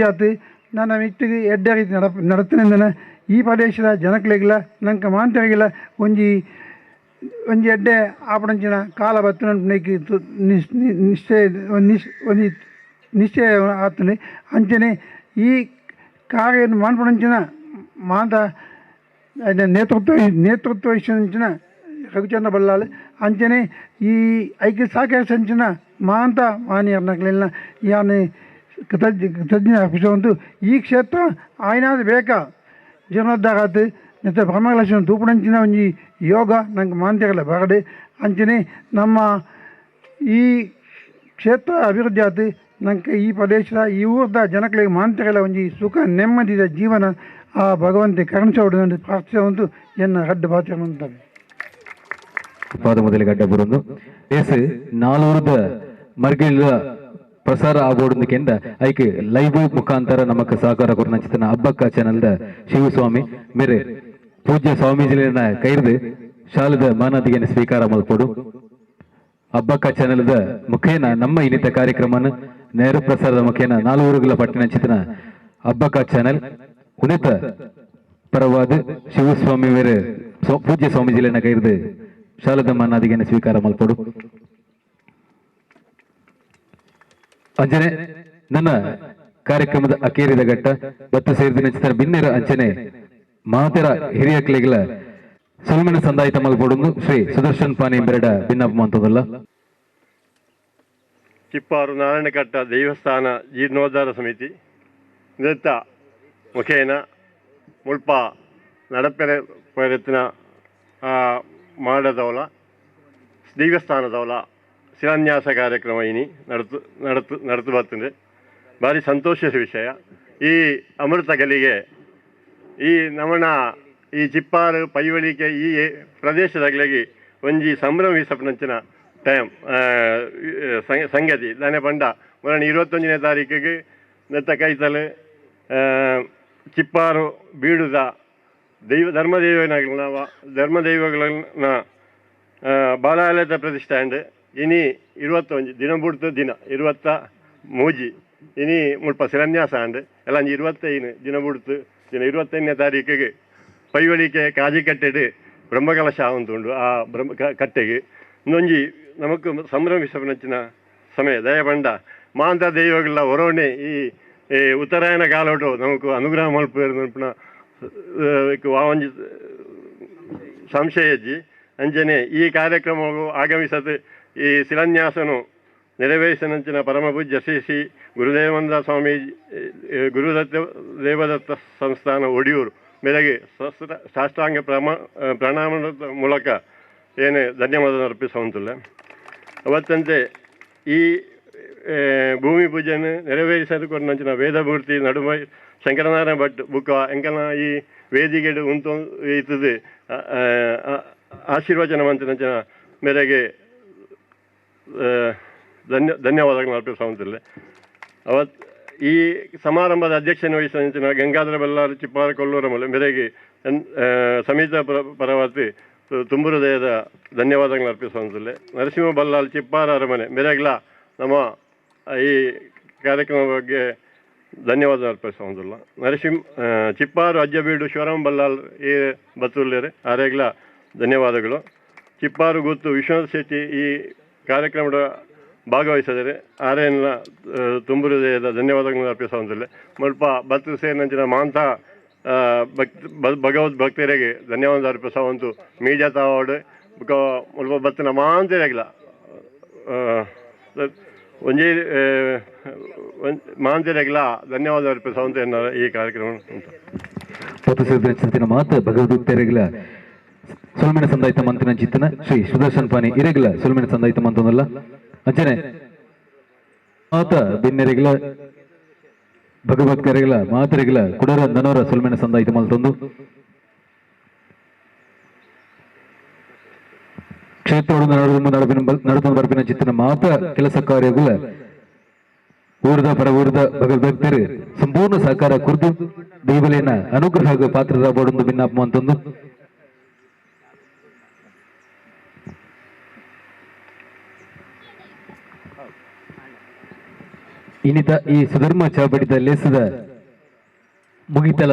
ಆಯ್ತು. ನಾನು ಮಿತ್ತಿಗೆ ಎಡ್ಡೆ ರೀತಿ ನಡತನೆಂದನ ಈ ಪ್ರದೇಶದ ಜನಕ್ಲೆಗಿಲ್ಲ ನಂಗೆ ಮಾಂತರಿಗಿಲ್ಲ ಒಂಜಿ ಎಡ್ಡೆ ಆಪಣಂಚಿನ ಕಾಲ ಬತ್ತನಕ್ಕೆ ನಿಶ್ಚಯ ಆಗ್ತದೆ. ಅಂಚನೆ ಈ ಕಾರ್ಯ ಮಾನ್ಪಣಂಚಿನ ಮಾತ ನೇತೃತ್ವ ವಹಿಸಿನ ರವಿಚಂದ್ರ ಬಲ್ಲಾಲ್ ಅಂಚನೆ ಈ ಐಕ್ಯ ಸಹಕಾರ ಸಂಚಿನ ಮಾಂತ ಮಾನ್ಯರ್ನಕ್ಲೆಲ್ಲ ಯಾನೆ ಕೃತಜ್ಞ ಅರ್ಪಿಸುವಂತು. ಈ ಕ್ಷೇತ್ರ ಆಯ್ನಾದ ಬೇಕಾ ಜೀರ್ಣೋದ್ಧಾರ ಆಯ್ತು ಮತ್ತು ಬ್ರಹ್ಮಕಲಶ ತೂಪಣಂಚಿನ ಒಂಜಿ ಯೋಗ ನಂಗೆ ಮಾಂತ್ಯಗಲ್ಲ ಬರಡೆ. ಅಂಚನೆ ನಮ್ಮ ಈ ಕ್ಷೇತ್ರ ಅಭಿವೃದ್ಧಿ ಆಯ್ತು ನಂಗೆ ಈ ಪ್ರದೇಶದ ಈ ಊರದ ಜನಗಳಿಗೆ ಮಾಂತ್ಯಗಲ್ಲ ಒಂಜಿ ಸುಖ ನೆಮ್ಮದಿದ ಜೀವನ ಆ ಭಗವಂತೆ ಕರುಣಿಸೋಡು ಎಂದು ಪ್ರಾರ್ಥಿಸುವಂತು ಎನ್ನ ರಡ್ಡು ಬಾಚೆ ಪಾದ ಮೊದಲಿಗೆ ಅಡ್ಡ ಬರೋದು ಏಸು ನಾಲ್ವರದ ಮರ್ಗಿಳ ಪ್ರಸಾರ ಆಗೋದಕ್ಕಿಂತ ಐಕೆ ಲೈವ್ ಮುಖಾಂತರ ನಮಕ್ ಸಹಕಾರ ಕೊರಚಿತನ ಹಬ್ಬಕ್ಕ ಚಾನಲ್ದ ಶಿವಸ್ವಾಮಿ ಮೇರೆ ಪೂಜ್ಯ ಸ್ವಾಮೀಜಿನ ಕೈರ್ದು ಶಾಲದ ಮಾನದಿಗೆ ಸ್ವೀಕಾರ ಮಲ್ಪೋಡು. ಹಬ್ಬಕ್ಕ ಚಾನಲ್ದ ಮುಖೇನ ನಮ್ಮ ಇನ್ನಿತ ಕಾರ್ಯಕ್ರಮನ ನೇರ ಪ್ರಸಾರದ ಮುಖೇನ ನಾಲ್ವರುಗಳ ಪಟ್ಟಿನ ಚಿತನ ಹಬ್ಬಕ್ಕ ಚಾನಲ್ ಉನ್ನತ ಪರವಾದ ಶಿವಸ್ವಾಮಿ ಮೇರೆ ಪೂಜ್ಯ ಸ್ವಾಮೀಜಿನ ಕೈರ್ದು ಶಾಲದ ಮಾನಾದಿಗೆ ಸ್ವೀಕಾರ ಮಲ್ಪೋಡು. ಅಂಚನೆ ನನ್ನ ಕಾರ್ಯಕ್ರಮದ ಅಕೇರಿದ ಘಟ್ಟ ಬತ್ತು ಸೇರಿದ ಚಿತ್ರ ಬಿನ್ನೆರ ಅಂಚನೆ ಮಾತೆರ ಹಿರಿಯ ಕ್ಲೆಗಳ ಸುಲ್ಮಿನ ಸಂದಾಯಿತ ಮಲ್ಪೋಡು ಶ್ರೀ ಸುದರ್ಶನ್ ಪಾನಿ ಬೆರಡ ಭಿನ್ನಪ್ಪ ಮಂತದಲ್ಲ. ಚಿಪ್ಪಾರು ನಾರಾಯಣಕಟ್ಟ ದೇವಸ್ಥಾನ ಜೀರ್ಣೋದ್ಧಾರ ಸಮಿತಿ ನೃತ್ಯ ಮುಖೇನ ಮುಲ್ಪ ನಡಪೆರೆ ಪ್ರಯತ್ನ ಮಾಡದವಲ ದೇವಸ್ಥಾನದವಲ ಶಿಲಾನ್ಯಾಸ ಕಾರ್ಯಕ್ರಮ ಇನಿ ನಡತು ಬರ್ತದೆ. ಭಾರಿ ಸಂತೋಷದ ವಿಷಯ. ಈ ಅಮೃತ ಗಲಿಗೆ ಈ ನಮನ ಈ ಚಿಪ್ಪಾರು ಪೈವಳಿಕೆ ಈ ಪ್ರದೇಶದಾಗಲಿಗೆ ಒಂಜಿ ಸಂಭ್ರಮಿಸಪನಂಚಿನ ಟೈಮ್ ಸಂಗತಿ ದಾನೆ ಪಂಡ ಮೊನ್ನೆ 21ನೇ ತಾರೀಕಿಗೆ ನೆತ್ತ ಕೈತಲು ಚಿಪ್ಪಾರು ಬೀಡುದ ಧರ್ಮದೈವಗಳನ್ನ ಬಾಲಾಲಯದ ಪ್ರತಿಷ್ಠಾಂಡ್ ಇನಿ 21 ದಿನ ಬಿಡ್ತು ದಿನ 23 ಇನಿ ಮುಲ್ಪ ಶಿಲಾನ್ಯಾಸ ಅಂಡ್ ಎಲ್ಲ 25 ದಿನ ಬಿಡ್ತು ದಿನ 25ನೇ ತಾರೀಕಿಗೆ ಪೈವಳಿಕೆ ಕಾಜಿ ಕಟ್ಟೆಡು ಬ್ರಹ್ಮಕಲಶ ಉಂಟುಂಡು. ಆ ಕಟ್ಟೆಗೆ ಇನ್ನೊಂಜಿ ನಮಕ್ ಸಂಭ್ರಮಿಸಪನಂಚಿನ ಸಮಯ ದಯಪಂಡ ಮಾಂತ ದೈವಗಳ ಹೊರೋಣೆ ಈ ಉತ್ತರಾಯಣ ಕಾಲೋಟು ನಮಕ್ ಅನುಗ್ರಹ ಮಲ್ಪುನ ಒಂಜಿ ಸಂಶಯಜ್ಜಿ ಅಂಚನೆ ಈ ಕಾರ್ಯಕ್ರಮವು ಆಗಮಿಸದು ಈ ಶಿಲಾನ್ಯಾಸನು ನೆರವೇರಿಸನಂಚಿನ ಪರಮಪೂಜ್ಯ ಶ್ರೀ ಶ್ರೀ ಗುರುದೇವಾನಂದ ಸ್ವಾಮಿ ದೇವದತ್ತ ಸಂಸ್ಥಾನ ಒಡಿಯೂರು ಮೇರೆಗೆ ಸಾಷ್ಟಾಂಗ ಪ್ರಣಾಮದ ಮೂಲಕ ಏನು ಧನ್ಯವಾದ ಅರ್ಪಿಸುವಂತಿಲ್ಲ. ಅವತ್ತಂತೆ ಈ ಭೂಮಿ ಪೂಜೆಯನ್ನು ನೆರವೇರಿಸೋದಕ್ಕೊಂಡಂಚಿನ ವೇದಮೂರ್ತಿ ನಡುಮೈ ಶಂಕರನಾರಾಯಣ ಭಟ್ ಬುಕ್ಕ ಎಂಕನ ಈ ವೇದಿಕೆಡು ಉಂಟು ಇರ್ತದೆ ಆಶೀರ್ವಚನ ಮಂತ್ರಿನ ಮೇರೆಗೆ ಧನ್ಯವಾದಗಳನ್ನು ಅರ್ಪಿಸುವಂತಿಲ್ಲ. ಈ ಸಮಾರಂಭದ ಅಧ್ಯಕ್ಷತೆ ವಹಿಸಿದ ಗಂಗಾಧರ ಬಲ್ಲಾರು ಚಿಪ್ಪಾರ ಕೊಲ್ಲೂರ ಮೇರೆಗೆ ಸಮಿತ ಪರವರ್ತಿ ತುಂಬ ಹೃದಯದ ಧನ್ಯವಾದಗಳನ್ನು ಅರ್ಪಿಸುವಂತಿಲ್ಲ. ನರಸಿಂಹ ಬಲ್ಲಾಲ್ ಚಿಪ್ಪಾರ ಅರಮನೆ ಮೇರೆಗ್ಲ ನಮ್ಮ ಈ ಕಾರ್ಯಕ್ರಮ ಬಗ್ಗೆ ಧನ್ಯವಾದ ಅರ್ಪಿಸುವಂತಿಲ್ಲ. ಚಿಪ್ಪಾರು ಅಜ್ಜಬೀಡು ಶಿವರಾಮ್ ಬಲ್ಲಾಲ್ ಈ ಬತ್ತುಲ್ಲೇರೆ ಆರೆಗ್ಲ ಧನ್ಯವಾದಗಳು. ಚಿಪ್ಪಾರು ಗೊತ್ತು ವಿಶ್ವನಾಥ್ ಶೆಟ್ಟಿ ಈ ಕಾರ್ಯಕ್ರಮದ ಭಾಗವಹಿಸಿದರೆ ಆರೆಲ್ಲ ತುಂಬ ಹೃದಯದ ಧನ್ಯವಾದಗಳನ್ನು ಅರ್ಪಿಸುವಂತಿಲ್ಲ. ಮುಲ್ಪ ಬತ್ತು ಸೇರಿನಂಚಿನ ಮಾಂತ ಭಗವದ್ ಭಕ್ತರಿಗೆ ಧನ್ಯವಾದ ಅರ್ಪಿಸುವಂತು ಮೀಡಿಯಾ ತಾವಾಡು ಮುಲ್ಪ ಬತ್ತಿನ ಮಾಂತರೆಗ್ಲ ಒಂಜೇ ಮಾಂತರೆಗ್ಲ ಧನ್ಯವಾದ ಅರ್ಪಿಸುವಂತ ಈ ಕಾರ್ಯಕ್ರಮ ಉಂಟು. ಮಾತ ಭಗವದ್ಭಕ್ತರಿಗಳ ಸುಲ್ಮಿನ ಸಂದಾಯಿತ ಮಂತ್ರಿನ ಚಿತ್ತನ ಶ್ರೀ ಸುದರ್ಶನ್ ಪಾನಿ ಇರೆಗ್ಲ ಸುಲ್ಮಿನ ಸಂದಾಯಿತ ಮಂತೊಂದಲ್ಲ ಅಂಚನೆ ಮಾತ ಭಿನ್ನರಿಗಳ ಭಗವದ್ಗರಿಗಳ ಮಾತರಿಗಳ ಕುಡರ ನನೋರ ಸುಲ್ಮಿನ ಸಂದಾಯಿತ ಮಲ್ತೊಂದು ಕ್ಷೇತ್ರ ನಡುವಿನ ಬರ್ಪಿನ ಚಿತ್ತನ ಮಾತ ಕೆಲಸ ಕಾರ್ಯಗಳ ಊರದ ಪರ ಊರದ ಭಗವದ್ಭಕ್ತರು ಸಂಪೂರ್ಣ ಸಹಕಾರ ಕುರಿತು ದೈವಲಿನ ಅನುಗ್ರಹ ಪಾತ್ರದ ಬೋಡೊಂದು ಭಿನ್ನಾಪ ಅಂತಂದು ಇನ್ನಿತ ಈ ಸುಧರ್ಮ ಚಾಬಡಿದ ಲೇಸದ ಮುಗಿತಲ